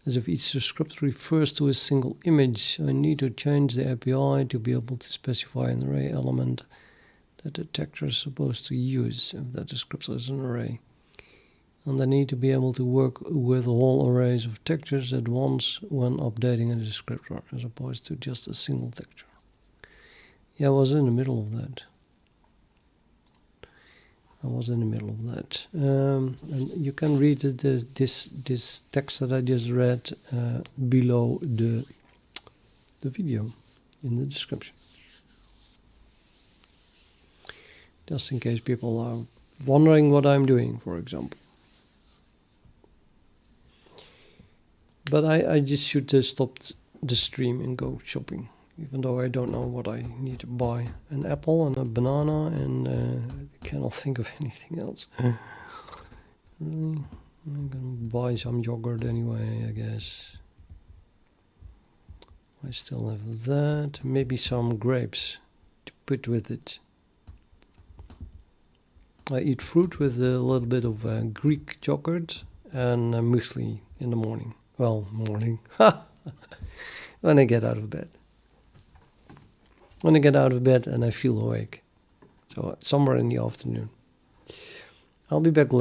as if each descriptor refers to a single image. I need to change the API to be able to specify an array element that the texture is supposed to use if that descriptor is an array. And I need to be able to work with whole arrays of textures at once when updating a descriptor, as opposed to just a single texture. Yeah, I was in the middle of that. And you can read this text that I just read below the video in the description. Just in case people are wondering what I'm doing, for example. But I just should stop the stream and go shopping, even though I don't know what I need to buy. An apple and a banana, and I cannot think of anything else. Really? I'm gonna buy some yogurt anyway, I guess. I still have that. Maybe some grapes to put with it. I eat fruit with a little bit of Greek yogurt and muesli in the morning. Well, morning. When I get out of bed. When I get out of bed and I feel awake. So somewhere in the afternoon. I'll be back later.